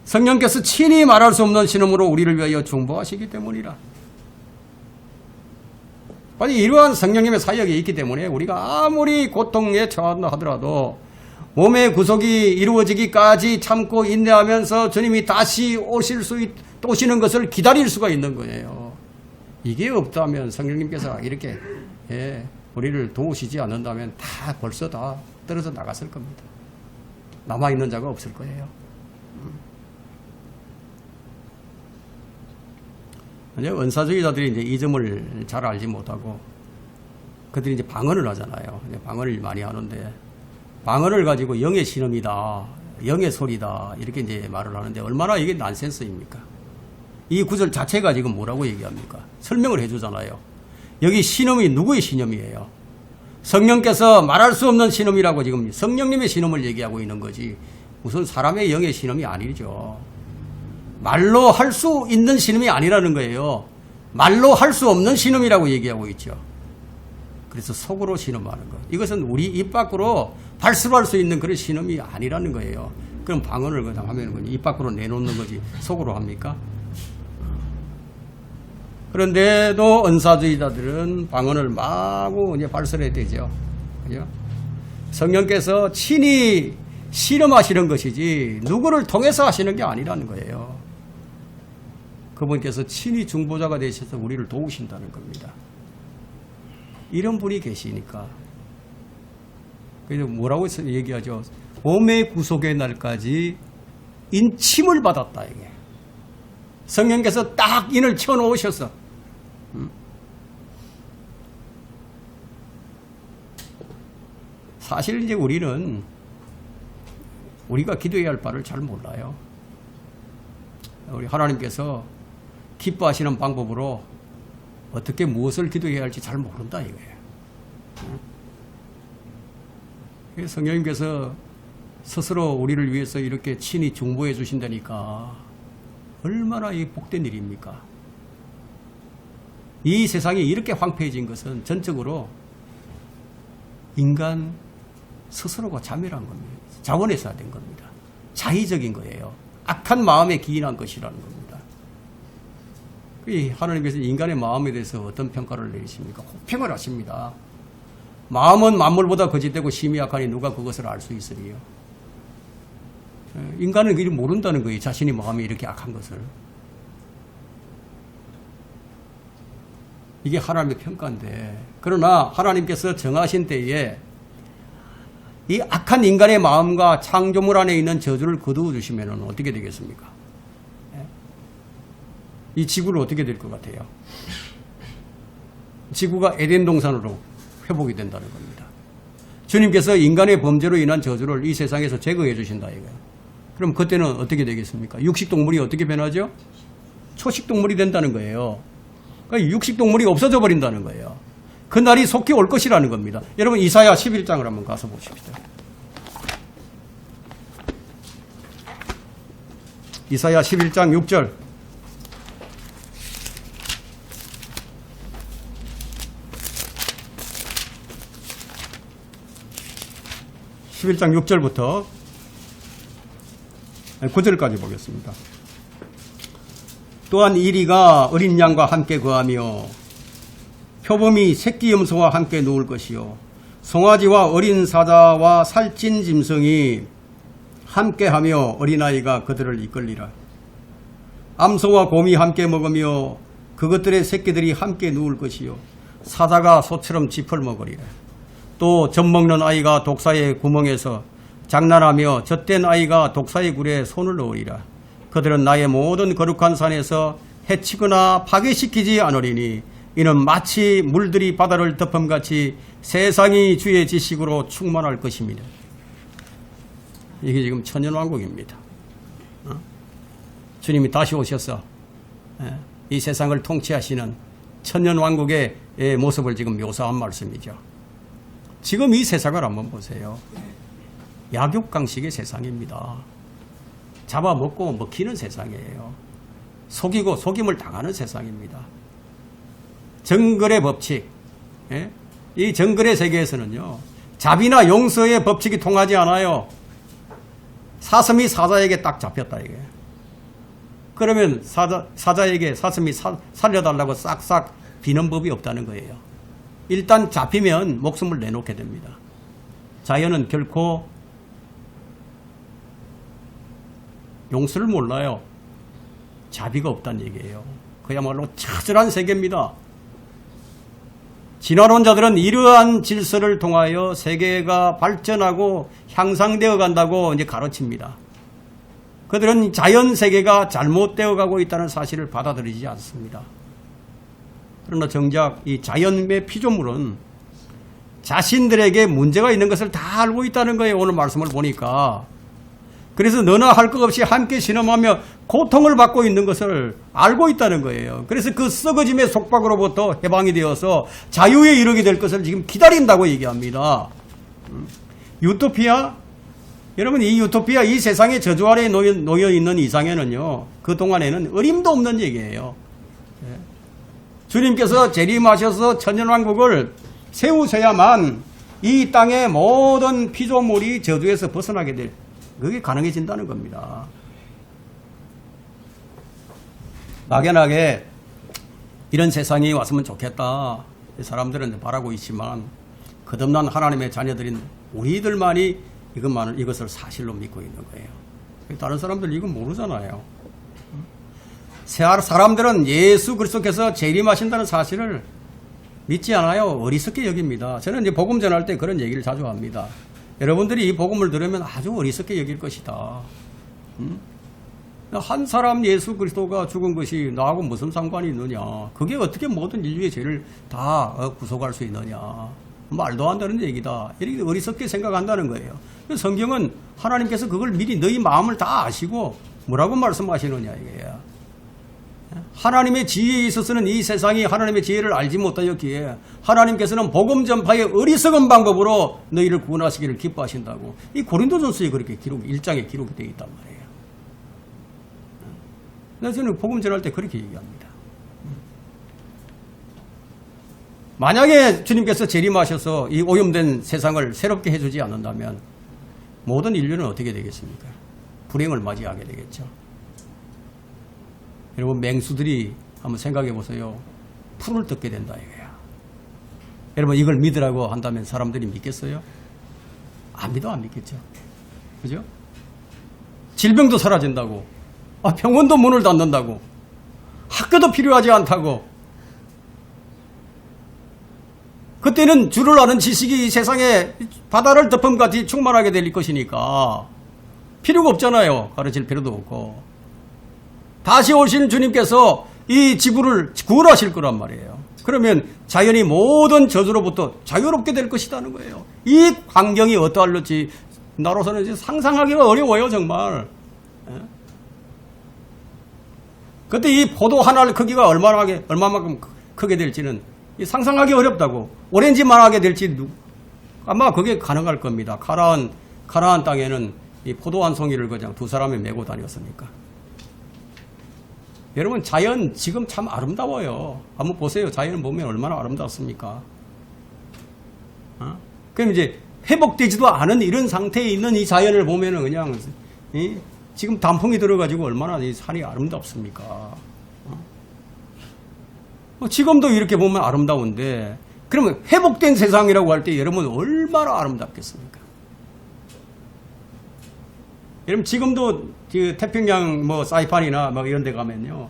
성령께서 친히 말할 수 없는 신음으로 우리를 위하여 중보하시기 때문이라. 아니 이러한 성령님의 사역이 있기 때문에 우리가 아무리 고통에 처한다 하더라도 몸의 구속이 이루어지기까지 참고 인내하면서 주님이 다시 오시는 것을 기다릴 수가 있는 거예요. 이게 없다면 성령님께서 이렇게 우리를 도우시지 않는다면 벌써 다 떨어져 나갔을 겁니다. 남아있는 자가 없을 거예요. 은사주의자들이 이제 이 점을 잘 알지 못하고 그들이 이제 방언을 하잖아요. 방언을 많이 하는데 방언을 가지고 영의 신음이다, 영의 소리다 이렇게 이제 말을 하는데 얼마나 이게 난센스입니까? 이 구절 자체가 지금 뭐라고 얘기합니까? 설명을 해주잖아요. 여기 신음이 누구의 신음이에요? 성령께서 말할 수 없는 신음이라고 지금 성령님의 신음을 얘기하고 있는 거지 무슨 사람의 영의 신음이 아니죠. 말로 할 수 있는 신음이 아니라는 거예요. 말로 할 수 없는 신음이라고 얘기하고 있죠. 그래서 속으로 신음하는 것. 이것은 우리 입 밖으로 발설할 수 있는 그런 신음이 아니라는 거예요. 그럼 방언을 그냥 하면 입 밖으로 내놓는 거지 속으로 합니까? 그런데도 은사주의자들은 방언을 마구 이제 발설해야 되죠. 그죠? 성령께서 친히 실험하시는 것이지 누구를 통해서 하시는 게 아니라는 거예요. 그분께서 친히 중보자가 되셔서 우리를 도우신다는 겁니다. 이런 분이 계시니까. 그래서 뭐라고 얘기하죠? 몸의 구속의 날까지 인침을 받았다 이게. 성령께서 딱 인을 쳐놓으셔서 사실 이제 우리는 우리가 기도해야 할 바를 잘 몰라요. 우리 하나님께서 기뻐하시는 방법으로 어떻게 무엇을 기도해야 할지 잘 모른다 이거예요. 성령님께서 스스로 우리를 위해서 이렇게 친히 중보해 주신다니까 얼마나 이 복된 일입니까? 이 세상이 이렇게 황폐해진 것은 전적으로 인간 스스로가 자멸한 겁니다. 자원해서 된 겁니다. 자의적인 거예요. 악한 마음에 기인한 것이라는 겁니다. 하나님께서 인간의 마음에 대해서 어떤 평가를 내리십니까? 혹평을 하십니다. 마음은 만물보다 거짓되고 심히 약하니 누가 그것을 알 수 있으리요. 인간은 그걸 모른다는 거예요. 자신이 마음이 이렇게 악한 것을. 이게 하나님의 평가인데, 그러나 하나님께서 정하신 때에 이 악한 인간의 마음과 창조물 안에 있는 저주를 거두어 주시면 어떻게 되겠습니까? 이 지구를 어떻게 될 것 같아요? 지구가 에덴 동산으로 회복이 된다는 겁니다. 주님께서 인간의 범죄로 인한 저주를 이 세상에서 제거해 주신다 이거예요. 그럼 그때는 어떻게 되겠습니까? 육식동물이 어떻게 변하죠? 초식동물이 된다는 거예요. 그러니까 육식동물이 없어져 버린다는 거예요. 그날이 속히 올 것이라는 겁니다. 여러분 이사야 11장을 한번 가서 보십시다. 이사야 11장 6절. (11장 6절부터) 9절까지 보겠습니다. 또한 이리가 어린 양과 함께 거하며 표범이 새끼 염소와 함께 누울 것이요 송아지와 어린 사자와 살찐 짐승이 함께하며 어린아이가 그들을 이끌리라. 암소와 곰이 함께 먹으며 그것들의 새끼들이 함께 누울 것이요 사자가 소처럼 짚을 먹으리라. 또 젖먹는 아이가 독사의 구멍에서 장난하며 젖된 아이가 독사의 굴에 손을 넣으리라. 그들은 나의 모든 거룩한 산에서 해치거나 파괴시키지 않으리니 이는 마치 물들이 바다를 덮음같이 세상이 주의 지식으로 충만할 것입니다. 이게 지금 천년왕국입니다. 주님이 다시 오셔서 이 세상을 통치하시는 천년왕국의 모습을 지금 묘사한 말씀이죠. 지금 이 세상을 한번 보세요. 약육강식의 세상입니다. 잡아먹고 먹히는 세상이에요. 속이고 속임을 당하는 세상입니다. 정글의 법칙, 이 정글의 세계에서는요, 자비나 용서의 법칙이 통하지 않아요. 사슴이 사자에게 딱 잡혔다 이게. 그러면 사자에게 사슴이 살려달라고 싹싹 비는 법이 없다는 거예요. 일단 잡히면 목숨을 내놓게 됩니다. 자연은 결코 용서를 몰라요. 자비가 없다는 얘기예요. 그야말로 처절한 세계입니다. 진화론자들은 이러한 질서를 통하여 세계가 발전하고 향상되어 간다고 이제 가르칩니다. 그들은 자연 세계가 잘못되어 가고 있다는 사실을 받아들이지 않습니다. 그러나 정작 이 자연의 피조물은 자신들에게 문제가 있는 것을 다 알고 있다는 거예요. 오늘 말씀을 보니까 그래서 너나 할 것 없이 함께 신음하며 고통을 받고 있는 것을 알고 있다는 거예요. 그래서 그 썩어짐의 속박으로부터 해방이 되어서 자유에 이르게 될 것을 지금 기다린다고 얘기합니다. 유토피아? 여러분, 이 유토피아, 이 세상의 저주 아래에 놓여 있는 이상에는요, 그동안에는 어림도 없는 얘기예요. 주님께서 재림하셔서 천년왕국을 세우셔야만 이 땅의 모든 피조물이 저주에서 벗어나게 될, 그게 가능해진다는 겁니다. 막연하게 이런 세상이 왔으면 좋겠다, 사람들은 바라고 있지만 거듭난 하나님의 자녀들인 우리들만이 이것을 사실로 믿고 있는 거예요. 다른 사람들 이건 모르잖아요. 사람들은 예수 그리스도께서 재림하신다는 사실을 믿지 않아요. 어리석게 여깁니다. 저는 이제 복음 전할 때 그런 얘기를 자주 합니다. 여러분들이 이 복음을 들으면 아주 어리석게 여길 것이다. 한 사람 예수 그리스도가 죽은 것이 나하고 무슨 상관이 있느냐. 그게 어떻게 모든 인류의 죄를 다 구속할 수 있느냐. 말도 안 되는 얘기다. 이렇게 어리석게 생각한다는 거예요. 성경은 하나님께서 그걸 미리 너희 마음을 다 아시고 뭐라고 말씀하시느냐 이게요. 하나님의 지혜에 있어서는 이 세상이 하나님의 지혜를 알지 못하였기에 하나님께서는 복음 전파의 어리석은 방법으로 너희를 구원하시기를 기뻐하신다고 이 고린도전서에 그렇게 1장에 기록이 되어 있단 말이에요. 그래서 저는 복음 전할 때 그렇게 얘기합니다. 만약에 주님께서 재림하셔서 이 오염된 세상을 새롭게 해주지 않는다면 모든 인류는 어떻게 되겠습니까? 불행을 맞이하게 되겠죠. 여러분, 맹수들이 한번 생각해 보세요. 풀을 뜯게 된다 이거야. 여러분, 이걸 믿으라고 한다면 사람들이 믿겠어요? 안 믿어, 안 믿겠죠. 그죠? 질병도 사라진다고, 병원도 문을 닫는다고, 학교도 필요하지 않다고. 그때는 줄을 아는 지식이 이 세상에 바다를 덮음같이 충만하게 될 것이니까 필요가 없잖아요. 가르칠 필요도 없고. 다시 오신 주님께서 이 지구를 구원하실 거란 말이에요. 그러면 자연이 모든 저주로부터 자유롭게 될 것이라는 거예요. 이 환경이 어떠할지 나로서는 상상하기가 어려워요, 정말. 그때 이 포도 하나의 크기가 얼마만큼 크게 될지는 상상하기 어렵다고. 오렌지만 하게 될지 아마 그게 가능할 겁니다. 가나안 땅에는 이 포도 한 송이를 그냥 두 사람이 메고 다녔으니까. 여러분, 자연 지금 참 아름다워요. 한번 보세요. 자연 보면 얼마나 아름답습니까? 그럼 이제 회복되지도 않은 이런 상태에 있는 이 자연을 보면은 그냥 지금 단풍이 들어가지고 얼마나 이 산이 아름답습니까? 지금도 이렇게 보면 아름다운데, 그러면 회복된 세상이라고 할 때 여러분 얼마나 아름답겠습니까? 여러분, 지금도 그 태평양 사이판이나 이런 데 가면요,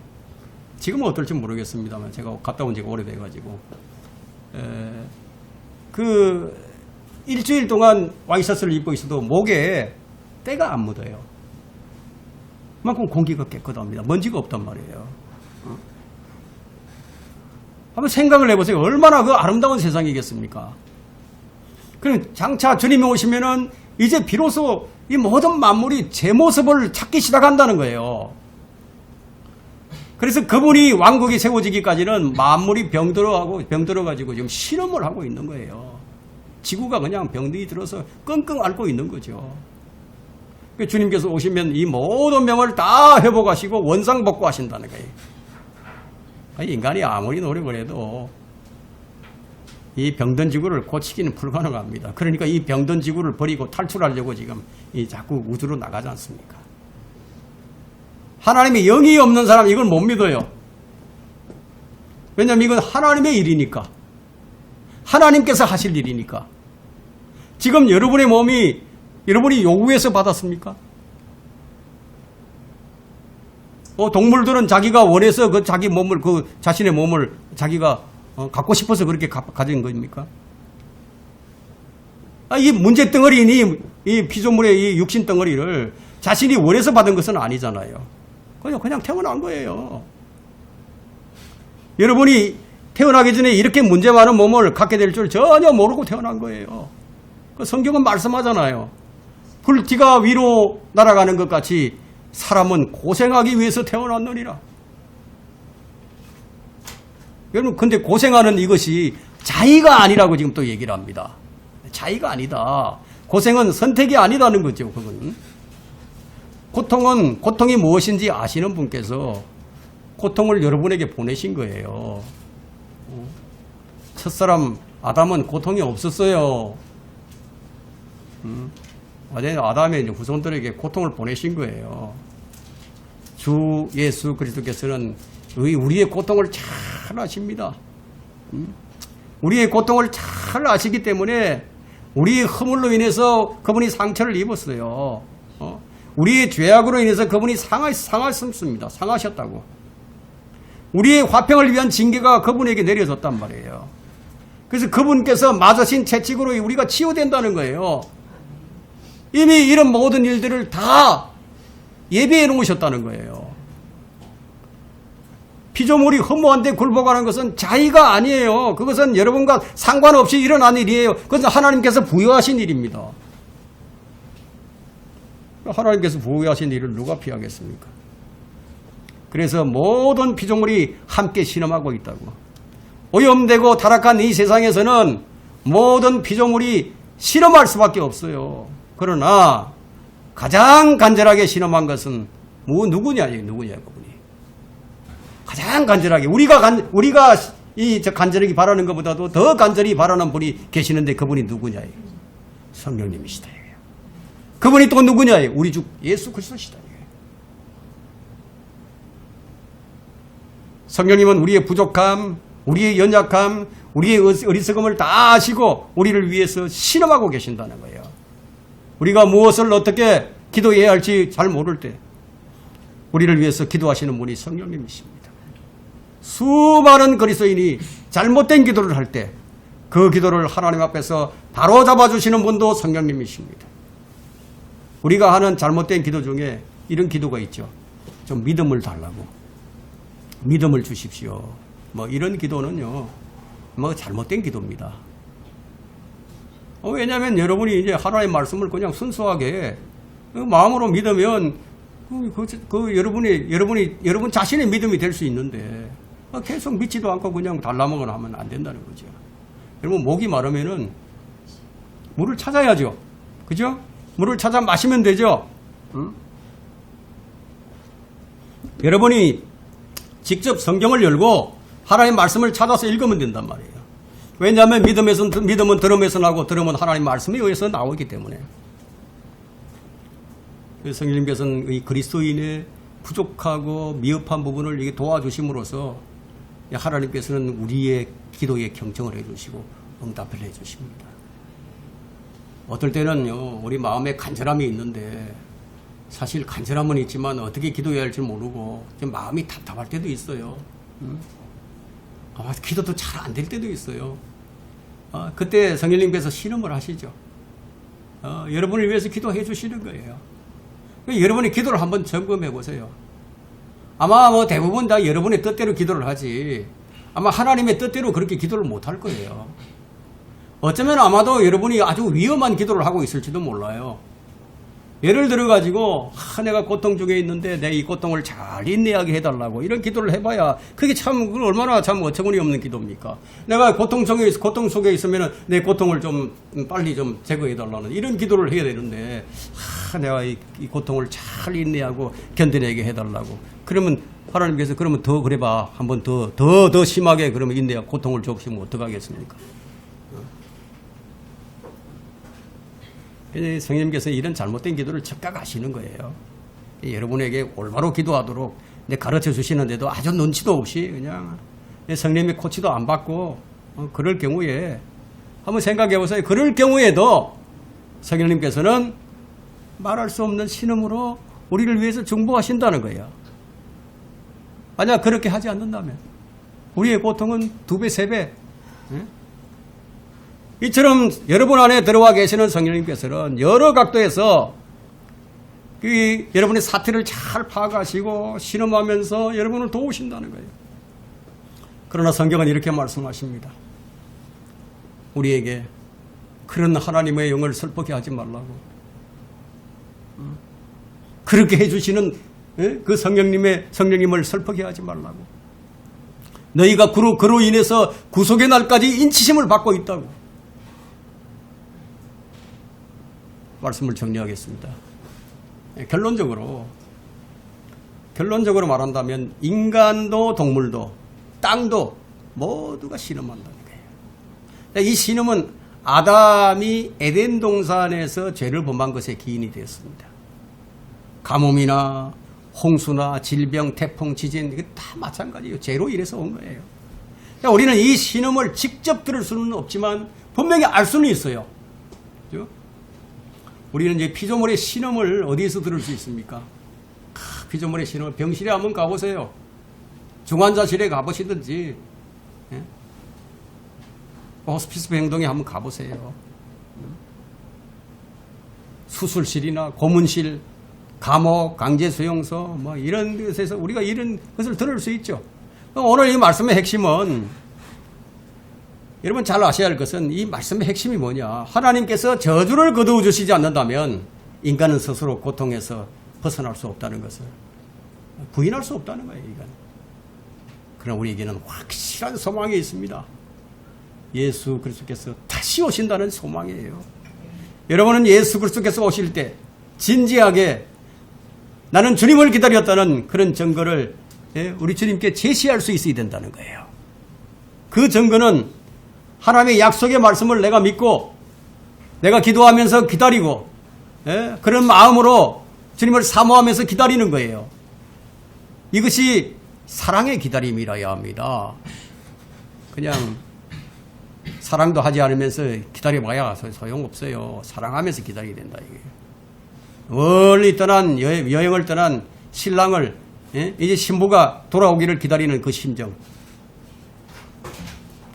지금은 어떨지 모르겠습니다만 제가 갔다 온 지가 오래돼가지고 일주일 동안 와이셔츠를 입고 있어도 목에 때가 안 묻어요. 그만큼 공기가 깨끗합니다. 먼지가 없단 말이에요. 한번 생각을 해보세요. 얼마나 그 아름다운 세상이겠습니까? 그럼 장차 주님이 오시면은 이제 비로소 이 모든 만물이 제 모습을 찾기 시작한다는 거예요. 그래서 그분이 왕국이 세워지기까지는 만물이 병들어가지고 지금 실험을 하고 있는 거예요. 지구가 그냥 병들이 들어서 끙끙 앓고 있는 거죠. 주님께서 오시면 이 모든 병을 다 회복하시고 원상복구하신다는 거예요. 인간이 아무리 노력을 해도 이 병든 지구를 고치기는 불가능합니다. 그러니까 이 병든 지구를 버리고 탈출하려고 지금 자꾸 우주로 나가지 않습니까? 하나님의 영이 없는 사람 이걸 못 믿어요. 왜냐하면 이건 하나님의 일이니까. 하나님께서 하실 일이니까. 지금 여러분의 몸이 여러분이 요구해서 받았습니까? 동물들은 자기가 원해서 자신의 몸을 자기가 갖고 싶어서 그렇게 가진 겁니까? 이 문제 덩어리니 이 피조물의 이 육신 덩어리를 자신이 원해서 받은 것은 아니잖아요. 그냥 태어난 거예요. 여러분이 태어나기 전에 이렇게 문제 많은 몸을 갖게 될 줄 전혀 모르고 태어난 거예요. 성경은 말씀하잖아요. 불티가 위로 날아가는 것 같이 사람은 고생하기 위해서 태어났느니라. 여러분, 근데 고생하는 이것이 자의가 아니라고 지금 또 얘기를 합니다. 자의가 아니다. 고생은 선택이 아니라는 거죠, 그건. 고통이 무엇인지 아시는 분께서 고통을 여러분에게 보내신 거예요. 첫사람 아담은 고통이 없었어요. 아담의 후손들에게 고통을 보내신 거예요. 주 예수 그리스도께서는 우리의 고통을 잘 아십니다. 우리의 고통을 잘 아시기 때문에 우리의 허물로 인해서 그분이 상처를 입었어요. 우리의 죄악으로 인해서 그분이 상하셨습니다. 상하셨다고. 우리의 화평을 위한 징계가 그분에게 내려졌단 말이에요. 그래서 그분께서 맞으신 채찍으로 우리가 치유된다는 거예요. 이미 이런 모든 일들을 다 예비해 놓으셨다는 거예요. 피조물이 허무한데 굴복하는 것은 자의가 아니에요. 그것은 여러분과 상관없이 일어난 일이에요. 그것은 하나님께서 부여하신 일입니다. 하나님께서 부여하신 일을 누가 피하겠습니까? 그래서 모든 피조물이 함께 신음하고 있다고. 오염되고 타락한 이 세상에서는 모든 피조물이 신음할 수밖에 없어요. 그러나 가장 간절하게 신음한 것은 누구냐, 그분이. 가장 간절하게 우리가 간절하게 바라는 것보다도 더 간절히 바라는 분이 계시는데 그분이 누구냐? 성령님이시다. 그분이 또 누구냐? 우리 주 예수 그리스도시다. 성령님은 우리의 부족함, 우리의 연약함, 우리의 어리석음을 다 아시고 우리를 위해서 신음하고 계신다는 거예요. 우리가 무엇을 어떻게 기도해야 할지 잘 모를 때 우리를 위해서 기도하시는 분이 성령님이십니다. 수많은 그리스도인이 잘못된 기도를 할 때 그 기도를 하나님 앞에서 바로 잡아주시는 분도 성령님이십니다. 우리가 하는 잘못된 기도 중에 이런 기도가 있죠. 좀 믿음을 달라고. 믿음을 주십시오. 이런 기도는요, 잘못된 기도입니다. 왜냐하면 여러분이 이제 하나님의 말씀을 그냥 순수하게 마음으로 믿으면 여러분 자신의 믿음이 될 수 있는데 계속 믿지도 않고 그냥 달라먹거나 하면 안 된다는 거죠. 여러분, 목이 마르면은 물을 찾아야죠. 그죠? 물을 찾아 마시면 되죠. 응? 여러분이 직접 성경을 열고 하나님의 말씀을 찾아서 읽으면 된단 말이에요. 왜냐하면 믿음은 들음에서 나고 들음은 하나님 말씀에 의해서 나오기 때문에. 성령님께서는 이 그리스도인의 부족하고 미흡한 부분을 이게 도와주심으로써 하나님께서는 우리의 기도에 경청을 해주시고 응답을 해주십니다. 어떨 때는요, 우리 마음에 간절함이 있는데 사실 간절함은 있지만 어떻게 기도해야 할지 모르고 좀 마음이 답답할 때도 있어요. 기도도 잘 안 될 때도 있어요. 그때 성령님께서 신음을 하시죠. 여러분을 위해서 기도해 주시는 거예요. 여러분이 기도를 한번 점검해 보세요. 아마 대부분 다 여러분의 뜻대로 기도를 하지 아마 하나님의 뜻대로 그렇게 기도를 못 할 거예요. 어쩌면 아마도 여러분이 아주 위험한 기도를 하고 있을지도 몰라요. 예를 들어가지고 내가 고통 중에 있는데 내 이 고통을 잘 인내하게 해달라고 이런 기도를 해봐야 그게 참 얼마나 참 어처구니 없는 기도입니까? 내가 고통 속에 있으면 내 고통을 좀 빨리 좀 제거해달라는 이런 기도를 해야 되는데 내가 이 고통을 잘 인내하고 견뎌내게 해달라고 그러면 하나님께서 그러면 더 그래봐 한번 더 심하게 그러면 인내하고 고통을 좁히면 어떡하겠습니까? 성령님께서 이런 잘못된 기도를 적각 하시는 거예요. 여러분에게 올바로 기도하도록 가르쳐 주시는데도 아주 눈치도 없이 그냥 성령님의 코치도 안 받고 그럴 경우에 한번 생각해 보세요. 그럴 경우에도 성령님께서는 말할 수 없는 신음으로 우리를 위해서 중보하신다는 거예요. 만약 그렇게 하지 않는다면 우리의 고통은 2배, 3배 이처럼 여러분 안에 들어와 계시는 성령님께서는 여러 각도에서 여러분의 사태를 잘 파악하시고 신음하면서 여러분을 도우신다는 거예요. 그러나 성경은 이렇게 말씀하십니다. 우리에게 그런 하나님의 영을 슬프게 하지 말라고. 그렇게 해주시는 그 성령님을 슬프게 하지 말라고. 너희가 그로 인해서 구속의 날까지 인치심을 받고 있다고. 말씀을 정리하겠습니다. 결론적으로 말한다면 인간도 동물도 땅도 모두가 신음한다는 거예요. 이 신음은 아담이 에덴 동산에서 죄를 범한 것에 기인이 되었습니다. 가뭄이나 홍수나 질병, 태풍, 지진 이게 다 마찬가지예요. 죄로 인해서 온 거예요. 우리는 이 신음을 직접 들을 수는 없지만 분명히 알 수는 있어요. 그렇죠? 우리는 이제 피조물의 신음을 어디에서 들을 수 있습니까? 피조물의 신음을 병실에 한번 가보세요. 중환자실에 가보시든지 호스피스 행동에 한번 가보세요. 수술실이나 고문실, 감옥, 강제수용소 뭐 이런 곳에서 우리가 이런 것을 들을 수 있죠. 오늘 이 말씀의 핵심은 여러분 잘 아셔야 할 것은 이 말씀의 핵심이 뭐냐. 하나님께서 저주를 거두어 주시지 않는다면 인간은 스스로 고통에서 벗어날 수 없다는 것을 부인할 수 없다는 거예요. 이건. 그러나 우리에게는 확실한 소망이 있습니다. 예수 그리스도께서 다시 오신다는 소망이에요. 여러분은 예수 그리스도께서 오실 때 진지하게 나는 주님을 기다렸다는 그런 증거를 우리 주님께 제시할 수 있어야 된다는 거예요. 그 증거는 하나님의 약속의 말씀을 내가 믿고 내가 기도하면서 기다리고 그런 마음으로 주님을 사모하면서 기다리는 거예요. 이것이 사랑의 기다림이라야 합니다. 그냥 사랑도 하지 않으면서 기다려봐야 소용없어요. 사랑하면서 기다려야 된다 이거예요. 멀리 떠난 여행을 떠난 신랑을 이제 신부가 돌아오기를 기다리는 그 심정,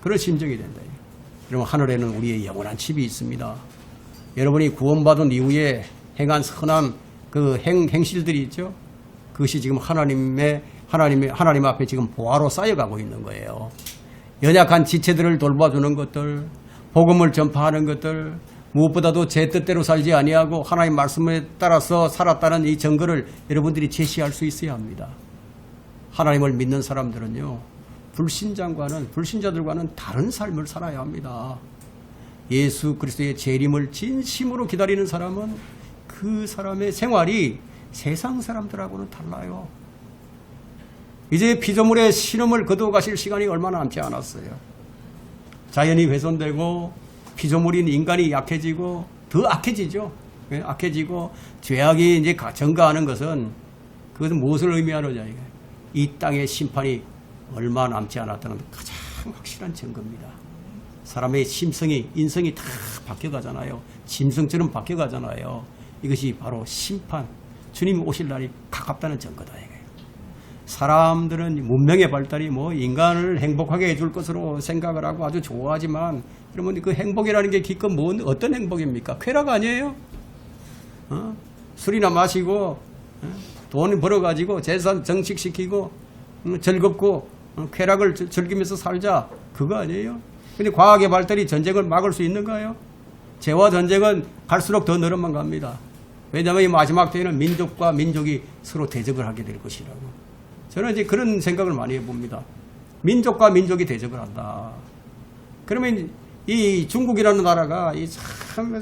그런 심정이 된다. 여러분 하늘에는 우리의 영원한 집이 있습니다. 여러분이 구원받은 이후에 행한 선한 그 행실들이 있죠. 그것이 지금 하나님 앞에 지금 보화로 쌓여가고 있는 거예요. 연약한 지체들을 돌봐주는 것들, 복음을 전파하는 것들, 무엇보다도 제 뜻대로 살지 아니하고 하나님 말씀에 따라서 살았다는 이 증거를 여러분들이 제시할 수 있어야 합니다. 하나님을 믿는 사람들은요, 불신자들과는 다른 삶을 살아야 합니다. 예수 그리스도의 재림을 진심으로 기다리는 사람은 그 사람의 생활이 세상 사람들하고는 달라요. 이제 피조물의 신음을 거두어 가실 시간이 얼마 남지 않았어요. 자연이 훼손되고 피조물인 인간이 약해지고 더 악해지죠. 악해지고 죄악이 이제 증가하는 것은 그것은 무엇을 의미하느냐. 이 땅의 심판이 얼마 남지 않았다는 가장 확실한 증거입니다. 사람의 심성이, 인성이 다 바뀌어가잖아요. 짐승처럼 바뀌어가잖아요. 이것이 바로 심판, 주님 오실 날이 가깝다는 증거다. 사람들은 문명의 발달이 인간을 행복하게 해줄 것으로 생각을 하고 아주 좋아하지만, 여러분 그 행복이라는 게 기껏 어떤 행복입니까? 쾌락 아니에요? 술이나 마시고 돈 벌어가지고 재산 정식시키고 즐겁고 쾌락을 즐기면서 살자, 그거 아니에요? 근데 과학의 발달이 전쟁을 막을 수 있는가요? 죄와 전쟁은 갈수록 더 늘어만 갑니다. 왜냐하면 이 마지막 때에는 민족과 민족이 서로 대적을 하게 될 것이라고. 저는 이제 그런 생각을 많이 해봅니다. 민족과 민족이 대적을 한다. 그러면 이 중국이라는 나라가 참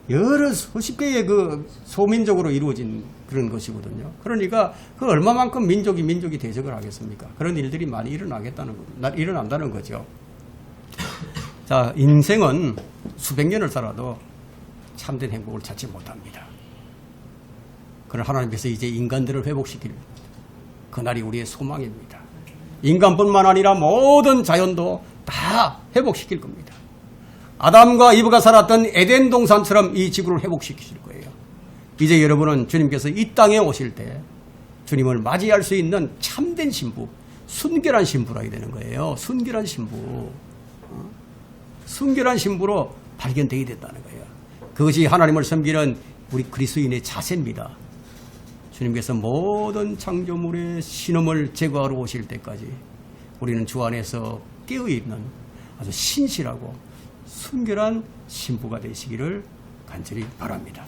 여러 수십 개의 그 소민족으로 이루어진 그런 것이거든요. 그러니까 그 얼마만큼 민족이 대적을 하겠습니까? 그런 일들이 많이 일어난다는 거죠. 자, 인생은 수백 년을 살아도 참된 행복을 찾지 못합니다. 그러나 하나님께서 이제 인간들을 회복시킬 그날이 우리의 소망입니다. 인간뿐만 아니라 모든 자연도 다 회복시킬 겁니다. 아담과 이브가 살았던 에덴 동산처럼 이 지구를 회복시키실 거예요. 이제 여러분은 주님께서 이 땅에 오실 때 주님을 맞이할 수 있는 참된 신부, 순결한 신부라게 되는 거예요. 순결한 신부. 순결한 신부로 발견되게 된다는 거예요. 그것이 하나님을 섬기는 우리 그리스도인의 자세입니다. 주님께서 모든 창조물의 신음을 제거하러 오실 때까지 우리는 주 안에서 깨어있는 아주 신실하고 순결한 신부가 되시기를 간절히 바랍니다.